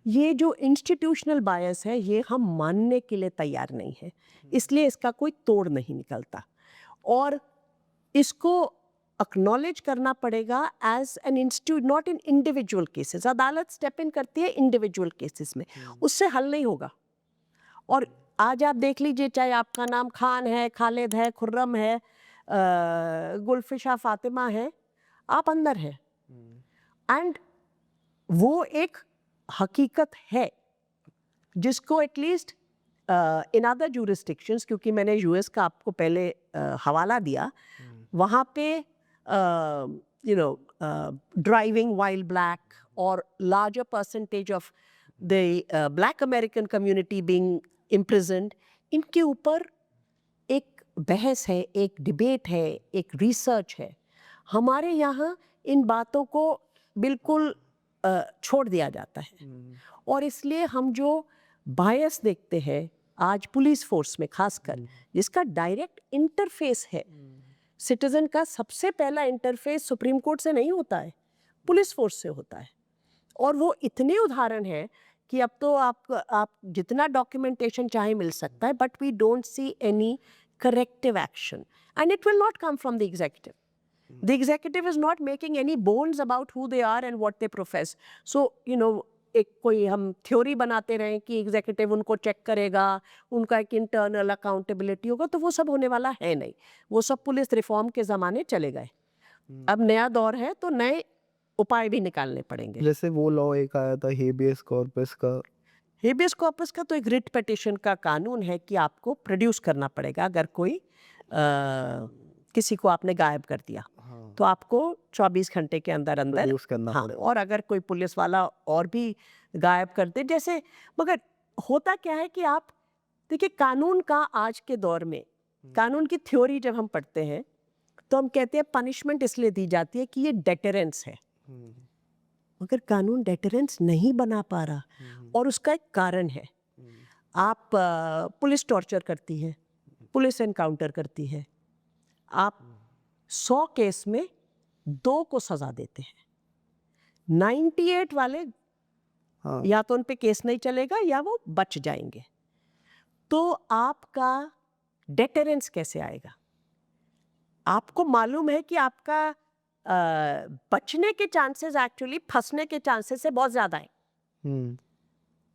ये जो institutional bias है ये हम मानने के लिए तैयार नहीं है, इसलिए इसका कोई तोड़ नहीं निकलता और इसको acknowledge करना पड़ेगा as an institute, not in individual cases. अदालत step in करती है individual cases में, उससे हल नहीं होगा. और आज आप देख लीजिए, चाहे आपका नाम खान है, खालिद है, खुर्रम है, गुलफिशा फातिमा है, आप अंदर हैं. एंड वो एक हकीकत है जिसको एटलीस्ट इन अदर जुरिस्डिक्शंस, क्योंकि मैंने यूएस का आपको पहले हवाला दिया, वहाँ पे ड्राइविंग वाइल ब्लैक और larger percentage of the black American community being imprisoned, इनके ऊपर एक बहस है, एक डिबेट है, एक रिसर्च है. हमारे यहाँ इन बातों को बिल्कुल छोड़ दिया जाता है और इसलिए हम जो बायस देखते हैं आज पुलिस फोर्स में खासकर, जिसका डायरेक्ट इंटरफेस है, सिटीजन का सबसे पहला इंटरफेस सुप्रीम कोर्ट से नहीं होता है, पुलिस फोर्स से होता है. और वो इतने उदाहरण हैं कि अब तो आप जितना डॉक्यूमेंटेशन चाहे मिल सकता है, but we don't see any corrective action and it will not come from the executive. The executive is not making any bones about who they are and what they profess. So एक कोई हम theory बनाते रहें कि executive उनको check करेगा, उनका एक इंटरनल अकाउंटेबिलिटी होगा, तो वो सब होने वाला है नहीं. वो सब पुलिस रिफॉर्म के ज़माने चले गए. अब नया दौर है तो नए उपाय भी निकालने पड़ेंगे. जैसे वो लॉ एक आया था हेबियस कॉर्पस का. हेबियस कॉर्पस का तो एक रिट पिटिशन का कानून है कि आपको प्रोड्यूस करना पड़ेगा. अगर कोई किसी को आपने गायब कर दिया तो आपको 24 घंटे के अंदर अंदर प्रोड्यूस करना हाँ, पड़ेगा. और अगर कोई पुलिस वाला और भी गायब कर दे जैसे, मगर होता क्या है कि आप देखिए, कानून का आज के दौर में, कानून की थ्योरी जब हम पढ़ते हैं तो हम कहते हैं पनिशमेंट इसलिए दी जाती है कि ये डेटरेंस है, मगर कानून डेटरेंस नहीं बना पा रहा और उसका एक कारण है. आप पुलिस टॉर्चर करती है, पुलिस एनकाउंटर करती है, आप 100 केस में 2 को सजा देते हैं. 98 वाले या तो उन पे केस नहीं चलेगा या वो बच जाएंगे. तो आपका डेटरेंस कैसे आएगा? आपको मालूम है कि आपका बचने के चांसेस एक्चुअली फंसने के चांसेस से बहुत ज़्यादा है.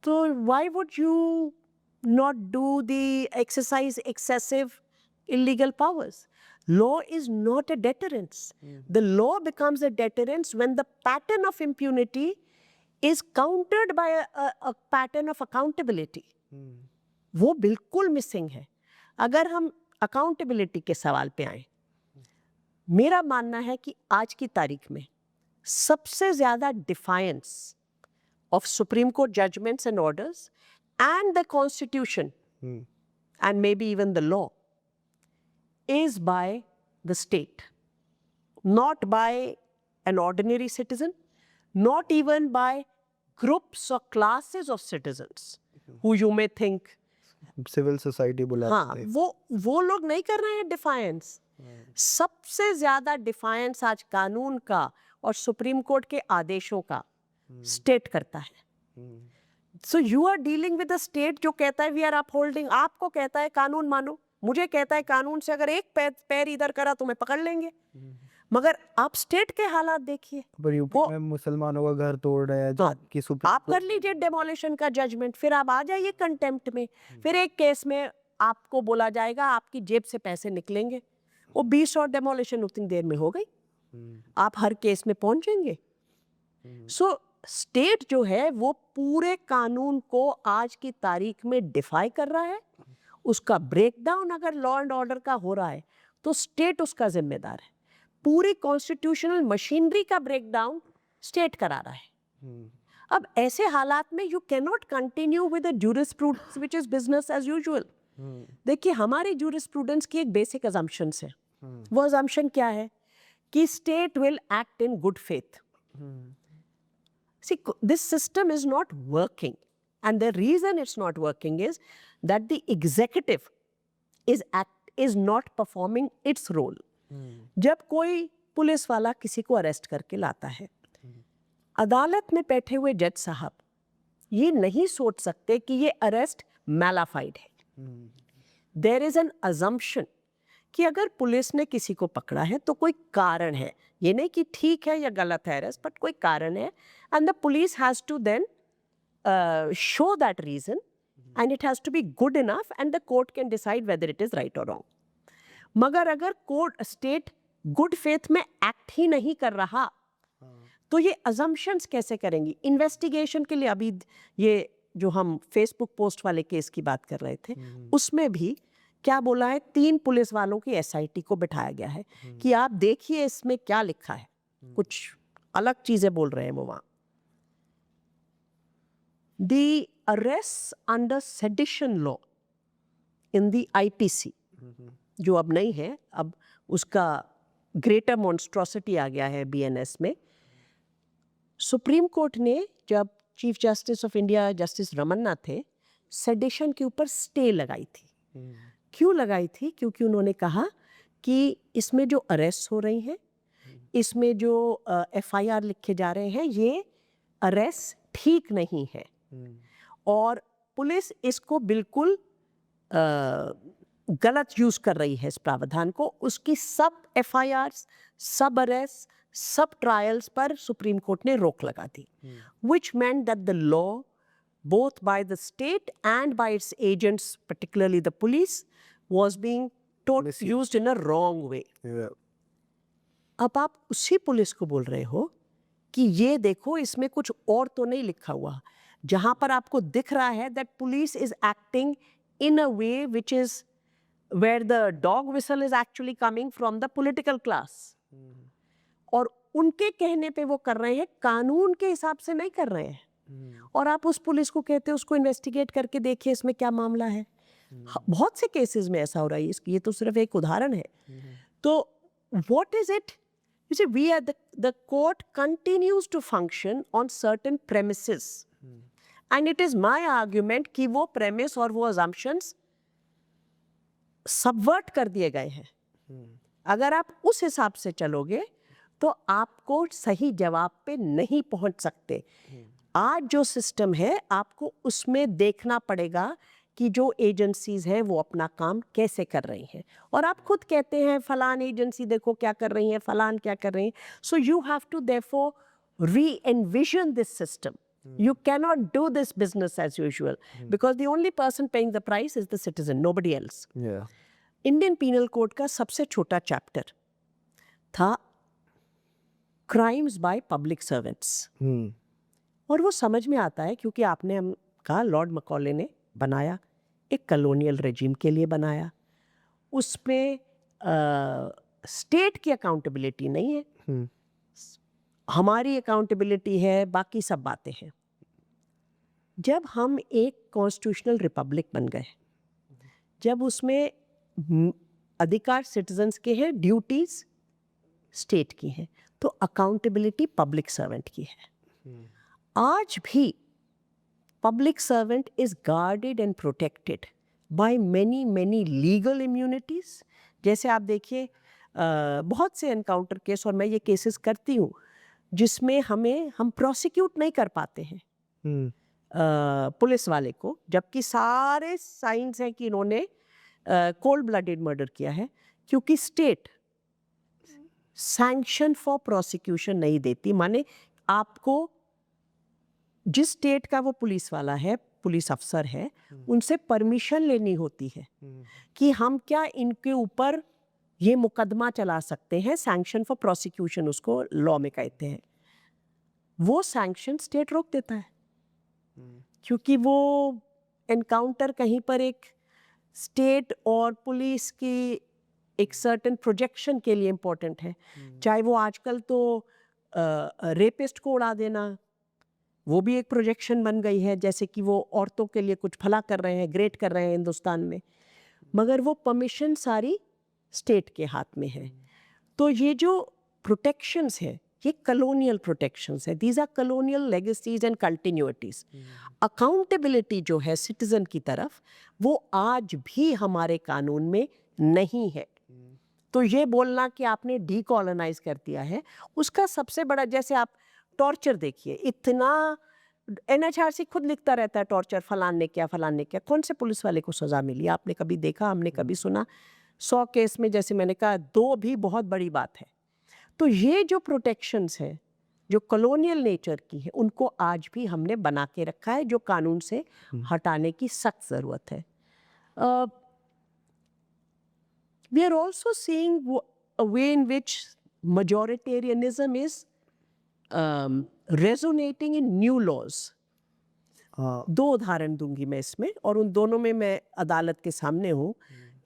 तो why would you not do the exercise excessive illegal powers? Law is not a deterrence. The law becomes a deterrence when the pattern of impunity is countered by a pattern of accountability. वो बिल्कुल missing है. अगर हम accountability के सवाल पे आए, मेरा मानना है कि आज की तारीख में सबसे ज़्यादा defiance of supreme court judgments and orders and the constitution and maybe even the law is by the state, not by an ordinary citizen, not even by groups or classes of citizens who you may think civil society बुलाते हाँ, हैं. वो लोग नहीं कर रहे हैं defiance. सबसे ज्यादा डिफायंस आज कानून का और सुप्रीम कोर्ट के आदेशों का स्टेट करता है. So you are dealing with the state जो कहता है वी आर अपहोल्डिंग, आपको कहता है कानून मानो, मुझे कहता है कानून से अगर एक पैर इधर करा तो मैं पकड़ लेंगे. मगर आप स्टेट के हालात देखिए. पर यूपी में मुसलमानों का घर तोड़ रहे हैं हाँ, कि सुप्रीम आप कर लीजिए डेमोलिशन का जजमेंट, फिर आप आ जाइए कंटेम्प्ट में, फिर एक केस में आपको बोला जाएगा आपकी जेब से पैसे निकलेंगे. वो 20 और डेमोलिशन उतनी देर में हो गई, आप हर केस में पहुंचेंगे. सो स्टेट जो है वो पूरे कानून को आज की तारीख में डिफाई कर रहा है. उसका ब्रेकडाउन अगर लॉ एंड ऑर्डर का हो रहा है तो स्टेट उसका जिम्मेदार है. पूरी कॉन्स्टिट्यूशनल मशीनरी का ब्रेकडाउन स्टेट करा रहा है. अब ऐसे हालात में you can not continue with the jurisprudence which is business as usual. देखिए, हमारी ज्यूरिस्प्रूडेंस की एक बेसिक अजम्पशंस है. वो अजम्पशन क्या है कि state will act in good faith. See, this system is not working, and the reason it's not working is that the executive is not performing its role. जब कोई police वाला किसी को अरेस्ट करके लाता है, अदालत में बैठे हुए जज साहब ये नहीं सोच सकते कि ये अरेस्ट मैलाफाइड है. देयर इज एन अजम्पशन कि अगर पुलिस ने किसी को पकड़ा है तो कोई कारण है. ये नहीं कि ठीक है या गलत है अरेस्ट, बट कोई कारण है, and the police has to then show that reason, and it has to be good enough, and the court can decide whether it is right और रॉन्ग. मगर अगर कोर्ट स्टेट गुड फेथ में act ही नहीं कर रहा तो ये अजम्पशंस कैसे करेंगी? इन्वेस्टिगेशन के लिए अभी ये जो हम फेसबुक पोस्ट वाले केस की बात कर रहे थे, उसमें भी क्या बोला है, 3 पुलिस वालों की एसआईटी को बिठाया गया है कि आप देखिए इसमें क्या लिखा है. कुछ अलग चीजें बोल रहे हैं वो वहां. The arrest under sedition law in the IPC, जो अब नहीं है, अब उसका ग्रेटर मॉन्स्ट्रोसिटी आ गया है बीएनएस में. सुप्रीम कोर्ट ने जब chief justice of India justice Ramana थे, सेडिशन के ऊपर स्टे लगाई थी. क्यों लगाई थी? क्योंकि उन्होंने कहा कि इसमें जो अरेस्ट हो रही हैं, इसमें जो एफआईआर लिखे जा रहे हैं, ये अरेस्ट ठीक नहीं है और पुलिस इसको बिल्कुल गलत यूज कर रही है इस प्रावधान को. उसकी सब एफआईआर, सब अरेस्ट, सब ट्रायल्स पर सुप्रीम कोर्ट ने रोक लगा दी, which meant that the law, both by the state and by its agents, particularly the police, was being used in a wrong way. अब आप उसी पुलिस को बोल रहे हो कि ये देखो इसमें कुछ और तो नहीं लिखा हुआ, जहां पर आपको दिख रहा है that police is acting in a way which is where the dog whistle is actually coming from the political class. और उनके कहने पे वो कर रहे हैं, कानून के हिसाब से नहीं कर रहे हैं. और आप उस पुलिस को कहते हो उसको इन्वेस्टिगेट करके देखिए इसमें क्या मामला है. बहुत से केसेस में ऐसा हो रहा है. ये तो सिर्फ एक उदाहरण है. तो what is it? You see, we are the court continues to function on certain premises, and it is my argument कि वो प्रेमिस और वो अजम्पशंस सबवर्ट कर दिए गए हैं. अगर आप उस हिसाब से चलोगे तो आपको सही जवाब पे नहीं पहुंच सकते. आज जो सिस्टम है, आपको उसमें देखना पड़ेगा कि जो एजेंसीज हैं वो अपना काम कैसे कर रही हैं. और आप खुद कहते हैं फलान एजेंसी देखो क्या कर रही है, फलान क्या कर रही है. So you have to therefore re-envision this system. You cannot do this business as usual because the only person paying the price is the citizen, nobody else. Indian Penal Code का सबसे छोटा चैप्टर था crimes by public servants. और वो समझ में आता है क्योंकि आपने हम कहा लॉर्ड मकॉले ने बनाया, एक कॉलोनियल रेजिम के लिए बनाया. उसमें स्टेट की अकाउंटेबिलिटी नहीं है, हमारी अकाउंटेबिलिटी है, बाकी सब बातें हैं. जब हम एक कॉन्स्टिट्यूशनल रिपब्लिक बन गए, जब उसमें अधिकार सिटीजन्स के हैं, ड्यूटीज स्टेट की हैं, तो अकाउंटेबिलिटी पब्लिक सर्वेंट की है. आज भी public servant is guarded and protected by many legal immunities. जैसे आप देखिए बहुत से एनकाउंटर केस, और मैं ये केसेस करती हूँ जिसमें हम प्रोसिक्यूट नहीं कर पाते हैं पुलिस वाले को, जबकि सारे साइंस हैं कि इन्होंने कोल्ड ब्लडेड मर्डर किया है, क्योंकि स्टेट सैंक्शन फॉर प्रोसिक्यूशन नहीं देती. माने आपको जिस स्टेट का वो पुलिस वाला है, पुलिस अफसर है, उनसे परमिशन लेनी होती है कि हम क्या इनके ऊपर ये मुकदमा चला सकते हैं. सैंक्शन फॉर प्रोसिक्यूशन उसको लॉ में कहते हैं. वो सैंक्शन स्टेट रोक देता है क्योंकि वो एनकाउंटर कहीं पर एक स्टेट और पुलिस की एक सर्टेन प्रोजेक्शन के लिए इम्पोर्टेंट है. चाहे वो आजकल तो रेपिस्ट को उड़ा देना, वो भी एक प्रोजेक्शन बन गई है, जैसे कि वो औरतों के लिए कुछ भला कर रहे हैं, ग्रेट कर रहे हैं हिंदुस्तान में, मगर वो परमिशन सारी स्टेट के हाथ में है. तो ये जो प्रोटेक्शंस है ये कलोनियल प्रोटेक्शंस है, these are colonial legacies and continuities. Accountability जो है सिटीजन की तरफ वो आज भी हमारे कानून में नहीं है। तो ये बोलना कि आपने डीकॉलोनाइज कर दिया है, उसका सबसे बड़ा, जैसे आप टॉर्चर देखिए, इतना एनएचआरसी खुद लिखता रहता है टॉर्चर, फलान ने किया फलान ने किया, कौन से पुलिस वाले को सजा मिली आपने कभी देखा, हमने कभी सुना? 100 केस में जैसे मैंने कहा 2 भी बहुत बड़ी बात है। तो ये जो प्रोटेक्शंस है जो कॉलोनियल नेचर की है उनको आज भी हमने बना के रखा है, जो कानून से हटाने की सख्त ज़रूरत है। We are also seeing a way in which majoritarianism is resonating in new laws. हाँ 2 उदाहरण दूंगी मैं इसमें, और उन दोनों में मैं अदालत के सामने हूँ।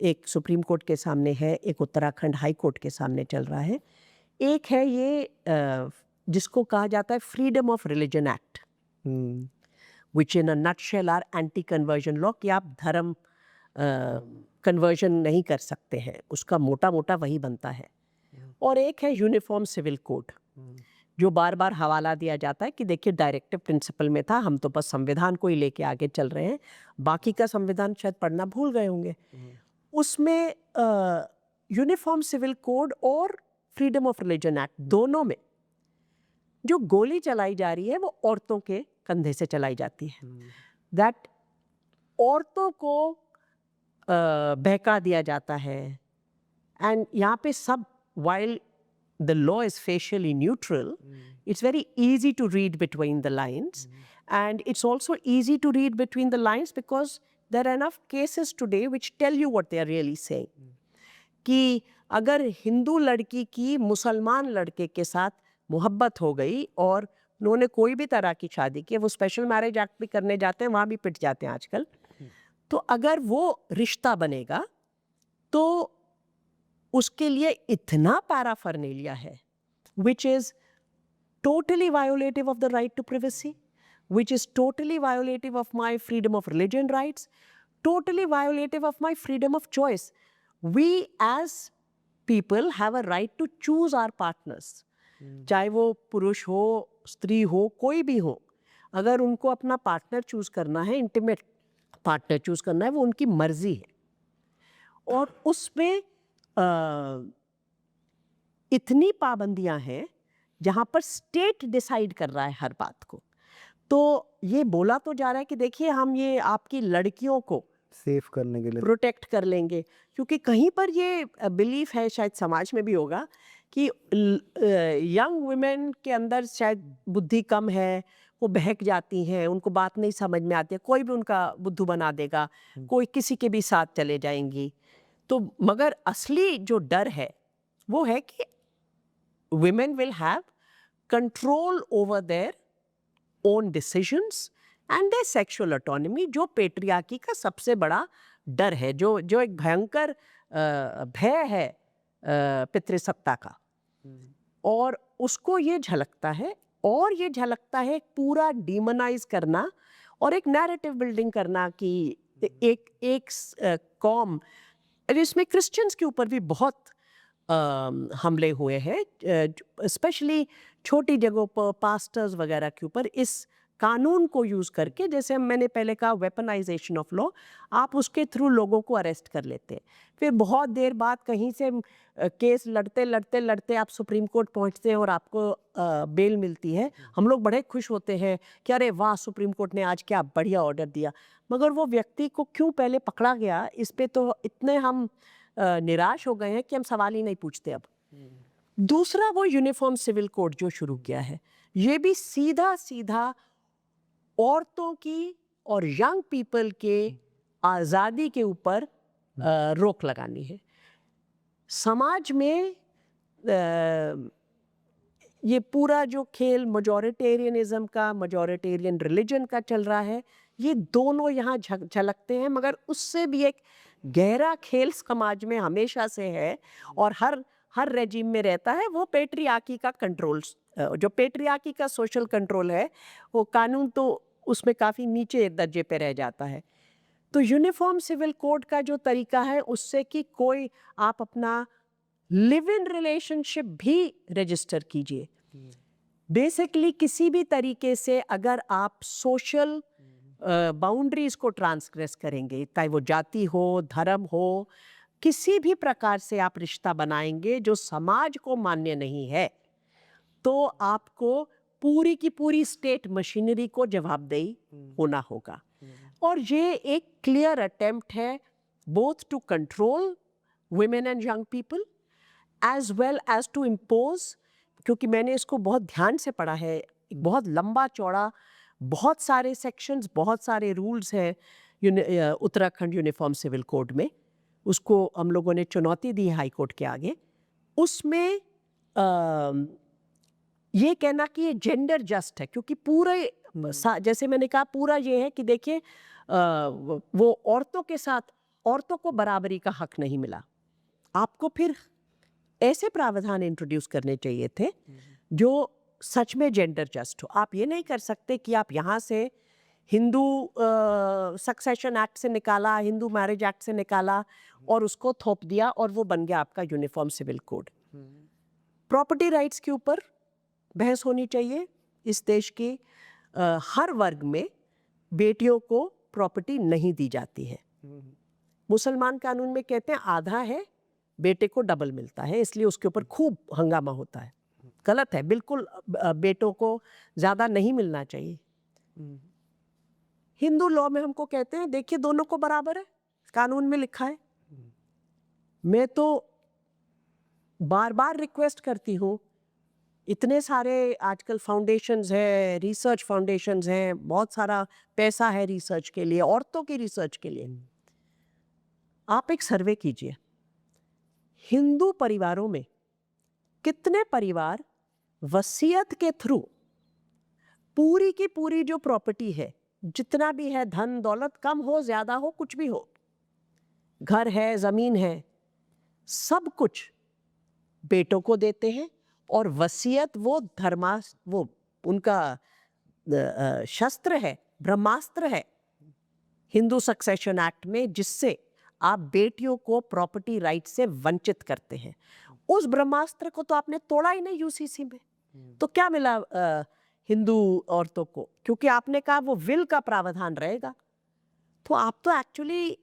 एक सुप्रीम कोर्ट के सामने है, एक उत्तराखंड हाई कोर्ट के सामने चल रहा है। एक है ये जिसको कहा जाता है freedom of religion act, which in a nutshell are anti conversion law, कि आप धर्म कन्वर्जन नहीं कर सकते हैं, उसका मोटा मोटा वही बनता है। और एक है यूनिफॉर्म सिविल कोड, जो बार बार हवाला दिया जाता है कि देखिए डायरेक्टिव प्रिंसिपल में था, हम तो बस संविधान को ही लेके आगे चल रहे हैं, बाकी का संविधान शायद पढ़ना भूल गए होंगे। उसमें यूनिफॉर्म सिविल कोड और फ्रीडम ऑफ रिलीजन एक्ट दोनों में जो गोली चलाई जा रही है वो औरतों के कंधे से चलाई जाती है। दैट औरतों को बहका दिया जाता है। एंड यहाँ पे सब, while the law is facially neutral, it's very easy to read between the lines, and it's also easy to read between the lines because there are enough cases today which tell you what they are really saying. कि अगर हिंदू लड़की की मुसलमान लड़के के साथ मोहब्बत हो गई और उन्होंने कोई भी तरह की शादी की, वो स्पेशल मैरिज एक्ट भी करने जाते हैं, वहाँ भी पिट जाते हैं आजकल, तो अगर वो रिश्ता बनेगा तो उसके लिए इतना पैराफर्नेलिया है which is totally violative of the right to privacy, which is totally violative of my freedom of religion rights, totally violative of my freedom of choice. We as people have a right to choose our partners. चाहे वो पुरुष हो, स्त्री हो, कोई भी हो, अगर उनको अपना पार्टनर चूज करना है, इंटीमेट पार्टनर चूज करना है, वो उनकी मर्जी है। और उसमें इतनी पाबंदियां हैं जहां पर स्टेट डिसाइड कर रहा है हर बात को। तो ये बोला तो जा रहा है कि देखिए हम ये आपकी लड़कियों को सेफ करने के लिए प्रोटेक्ट कर लेंगे, क्योंकि कहीं पर ये बिलीफ है, शायद समाज में भी होगा, कि यंग वुमेन के अंदर शायद बुद्धि कम है, वो बहक जाती हैं, उनको बात नहीं समझ में आती है, कोई भी उनका बुद्धू बना देगा, कोई किसी के भी साथ चले जाएंगी। तो मगर असली जो डर है वो है कि women will have control over their own decisions and their sexual autonomy, जो पेट्रियार्की का सबसे बड़ा डर है, जो एक भयंकर भय है पितृसत्ता का। और उसको ये झलकता है, और ये झलकता है पूरा डीमोनाइज करना और एक नैरेटिव बिल्डिंग करना कि एक कौम, इसमें क्रिश्चियंस के ऊपर भी बहुत हमले हुए हैं, स्पेशली छोटी जगहों पर पास्टर्स वगैरह के ऊपर, इस कानून को यूज़ करके, जैसे मैंने पहले कहा वेपनाइजेशन ऑफ लॉ, आप उसके थ्रू लोगों को अरेस्ट कर लेते हैं, फिर बहुत देर बाद कहीं से केस लड़ते लड़ते लड़ते आप सुप्रीम कोर्ट पहुंचते हैं और आपको बेल मिलती है। हम लोग बड़े खुश होते हैं कि अरे वाह, सुप्रीम कोर्ट ने आज क्या बढ़िया ऑर्डर दिया, मगर वो व्यक्ति को क्यों पहले पकड़ा गया, इस पे तो इतने हम निराश हो गए हैं कि हम सवाल ही नहीं पूछते अब। दूसरा वो यूनिफॉर्म सिविल कोड जो शुरू किया है, ये भी सीधा सीधा औरतों की और यंग पीपल के आज़ादी के ऊपर रोक लगानी है। समाज में ये पूरा जो खेल मेजॉरिटेरियनिज्म का, मेजॉरिटेरियन रिलीजन का चल रहा है, ये दोनों यहाँ झलकते हैं, मगर उससे भी एक गहरा खेल समाज में हमेशा से है और हर रेजिम में रहता है, वो पेट्रियार्की का कंट्रोल, जो पेट्रियार्की का सोशल कंट्रोल है, वो कानून तो उसमें काफ़ी नीचे दर्जे पे रह जाता है। तो यूनिफॉर्म सिविल कोड का जो तरीका है उससे कि कोई आप अपना लिव इन रिलेशनशिप भी रजिस्टर कीजिए। बेसिकली किसी भी तरीके से अगर आप सोशल बाउंड्रीज को ट्रांसग्रेस करेंगे, चाहे वो जाति हो, धर्म हो, किसी भी प्रकार से आप रिश्ता बनाएंगे जो समाज को मान्य नहीं है, तो आपको पूरी की पूरी स्टेट मशीनरी को जवाबदेही होना होगा। और ये एक क्लियर अटेम्प्ट है both to control women and young people as well as to impose, क्योंकि मैंने इसको बहुत ध्यान से पढ़ा है, एक बहुत लंबा चौड़ा, बहुत सारे सेक्शंस, बहुत सारे रूल्स हैं उत्तराखंड यूनिफॉर्म सिविल कोड में। उसको हम लोगों ने चुनौती दी हाई कोर्ट के आगे। उसमें ये कहना कि ये जेंडर जस्ट है, क्योंकि पूरे जैसे मैंने कहा पूरा ये है कि देखिए वो औरतों के साथ औरतों को बराबरी का हक नहीं मिला। आपको फिर ऐसे प्रावधान इंट्रोड्यूस करने चाहिए थे जो सच में जेंडर जस्ट हो। आप ये नहीं कर सकते कि आप यहाँ से हिंदू सक्सेशन एक्ट से निकाला, हिंदू मैरिज एक्ट से निकाला और उसको थोप दिया और वो बन गया आपका uniform civil code. Property rights के ऊपर बहस होनी चाहिए। इस देश की हर वर्ग में बेटियों को प्रॉपर्टी नहीं दी जाती है। मुसलमान कानून में कहते हैं आधा है, बेटे को डबल मिलता है, इसलिए उसके ऊपर खूब हंगामा होता है। गलत है, बिल्कुल बेटों को ज़्यादा नहीं मिलना चाहिए। हिंदू लॉ में हमको कहते हैं देखिए दोनों को बराबर है, कानून में लिखा है। मैं तो बार बार रिक्वेस्ट करती हूँ, इतने सारे आजकल फाउंडेशंस हैं, रिसर्च फाउंडेशंस हैं, बहुत सारा पैसा है रिसर्च के लिए, औरतों की रिसर्च के लिए। आप एक सर्वे कीजिए, हिंदू परिवारों में कितने परिवार वसीयत के थ्रू पूरी की पूरी जो प्रॉपर्टी है, जितना भी है, धन दौलत, कम हो ज़्यादा हो, कुछ भी हो, घर है, ज़मीन है, सब कुछ बेटों को देते हैं और वसीयत वो वो उनका शस्त्र है, ब्रह्मास्त्र है हिंदू सक्सेशन एक्ट में, जिससे आप बेटियों को प्रॉपर्टी राइट से वंचित करते हैं। उस ब्रह्मास्त्र को तो आपने तोड़ा ही नहीं यूसीसी में, तो क्या मिला हिंदू औरतों को? क्योंकि आपने कहा वो विल का प्रावधान रहेगा। तो आप तो एक्चुअली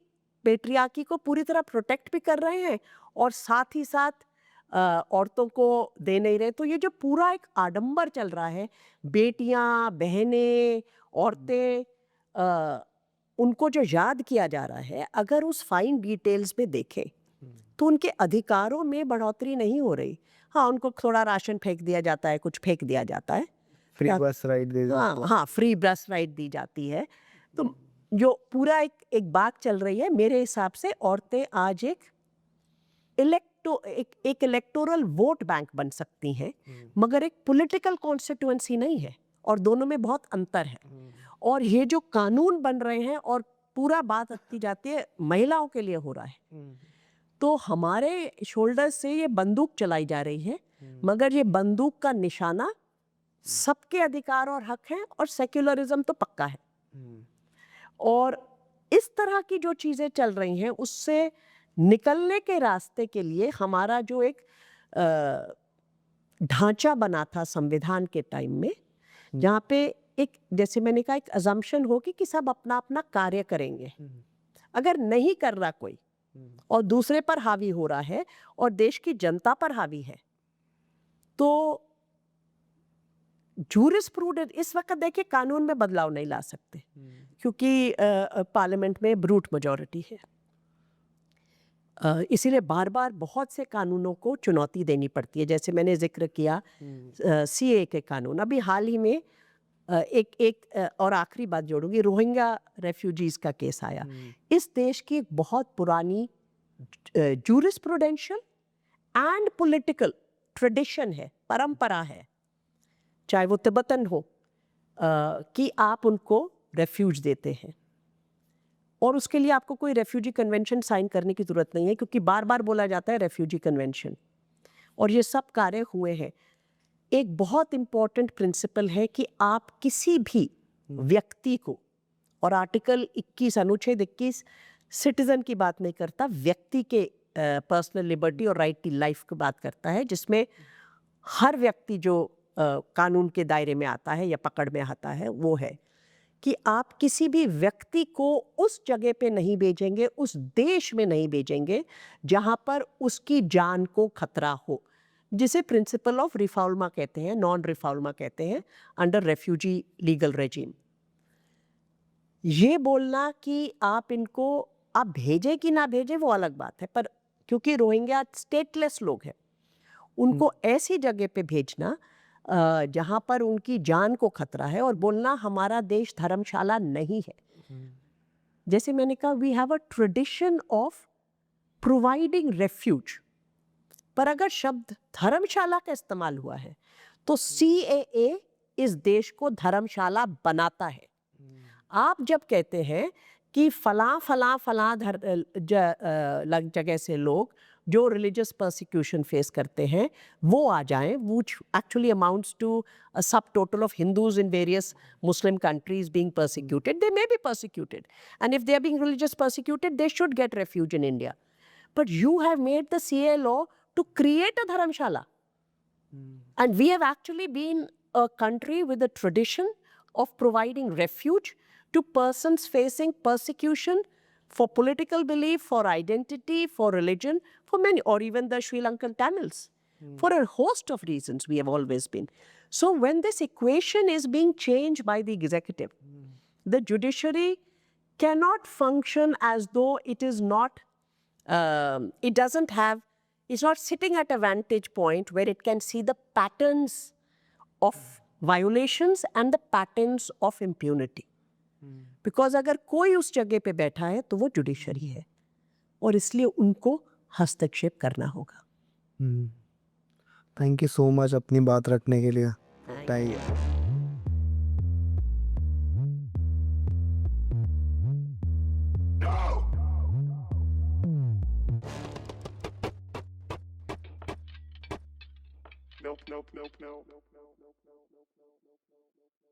पेट्रियार्की को पूरी तरह प्रोटेक्ट भी कर रहे हैं और साथ ही साथ औरतों को दे नहीं रहे। तो ये जो पूरा एक आडंबर चल रहा है, बेटियां, बहनें, औरतें, उनको जो याद किया जा रहा है, अगर उस फाइन डिटेल्स में देखें तो उनके अधिकारों में बढ़ोतरी नहीं हो रही। हाँ, उनको थोड़ा राशन फेंक दिया जाता है, कुछ फेंक दिया जाता है, फ्री बस राइड दे हाँ, फ्री बस राइड दी जाती है। तो जो पूरा एक बात चल रही है, मेरे हिसाब से औरतें आज एक इलेक्टोरल वोट बैंक बन सकती हैं, मगर एक पॉलिटिकल कॉन्स्टिट्यूएंसी नहीं है, और दोनों में बहुत अंतर है। और ये जो कानून बन रहे हैं और पूरा बात आती जाती है महिलाओं के लिए हो रहा है, तो हमारे शोल्डर्स से ये बंदूक चलाई जा रही है, मगर ये बंदूक का निशाना सबके अधिकार और हक हैं और सेक्युलरिज्म तो पक्का है। और इस तरह की जो चीज़ें चल रही हैं, उससे निकलने के रास्ते के लिए हमारा जो एक ढांचा बना था संविधान के टाइम में, जहाँ पे एक, जैसे मैंने कहा, एक अजम्पशन होगी कि सब अपना अपना कार्य करेंगे। अगर नहीं कर रहा कोई और दूसरे पर हावी हो रहा है और देश की जनता पर हावी है, तो जूरिस्प्रूडेंस इस वक्त देखिए कानून में बदलाव नहीं ला सकते, क्योंकि पार्लियामेंट में ब्रूट मेजॉरिटी है। इसीलिए बार बार बहुत से कानूनों को चुनौती देनी पड़ती है। जैसे मैंने जिक्र किया सीए के कानून, अभी हाल ही में एक और आखिरी बात जोड़ूंगी, रोहिंग्या रेफ्यूजीज का केस आया। इस देश की एक बहुत पुरानी जूरिस्प्रूडेंशियल एंड पॉलिटिकल ट्रेडिशन है, परंपरा है, चाहे वो तिब्बतन हो, कि आप उनको रेफ्यूज देते हैं, और उसके लिए आपको कोई रेफ्यूजी कन्वेंशन साइन करने की ज़रूरत नहीं है, क्योंकि बार बार बोला जाता है रेफ्यूजी कन्वेंशन, और ये सब कार्य हुए हैं। एक बहुत इम्पॉर्टेंट प्रिंसिपल है कि आप किसी भी व्यक्ति को, और आर्टिकल 21 अनुच्छेद 21 सिटीजन की बात नहीं करता, व्यक्ति के पर्सनल लिबर्टी और राइट टू लाइफ की बात करता है, जिसमें हर व्यक्ति जो कानून के दायरे में आता है या पकड़ में आता है वो है कि आप किसी भी व्यक्ति को उस जगह पे नहीं भेजेंगे, उस देश में नहीं भेजेंगे जहाँ पर उसकी जान को खतरा हो, जिसे प्रिंसिपल ऑफ रिफॉर्मा कहते हैं, नॉन रिफॉर्मा कहते हैं, अंडर रेफ्यूजी लीगल रेजिम। ये बोलना कि आप भेजें कि ना भेजें वो अलग बात है, पर क्योंकि रोहिंग्या स्टेटलेस लोग हैं, उनको ऐसी जगह पे भेजना जहाँ पर उनकी जान को खतरा है, और बोलना हमारा देश धर्मशाला नहीं है। जैसे मैंने कहा, we have a tradition of providing refuge, पर अगर शब्द धर्मशाला का इस्तेमाल हुआ है तो CAA इस देश को धर्मशाला बनाता है। आप जब कहते हैं कि फलां जगह से लोग जो रिलीजियस परसिक्यूशन फेस करते हैं वो आ जाएं, which actually amounts to a subtotal of Hindus in various Muslim countries being persecuted. They may be persecuted, and if they are being religious persecuted, they should get refuge in India. But you have made the CAA law to create a dharamshala. And we have actually been a country with a tradition of providing refuge to persons facing persecution for political belief, for identity, for religion, for many, or even the Sri Lankan Tamils. For a host of reasons, we have always been. So when this equation is being changed by the executive, the judiciary cannot function as though it is not, it's not sitting at a vantage point where it can see the patterns of violations and the patterns of impunity. Because अगर कोई उस जगह पे बैठा है तो वो judiciary है, और इसलिए उनको हस्तक्षेप करना होगा। थैंक यू सो मच अपनी बात रखने के लिए। Thank you. Nope.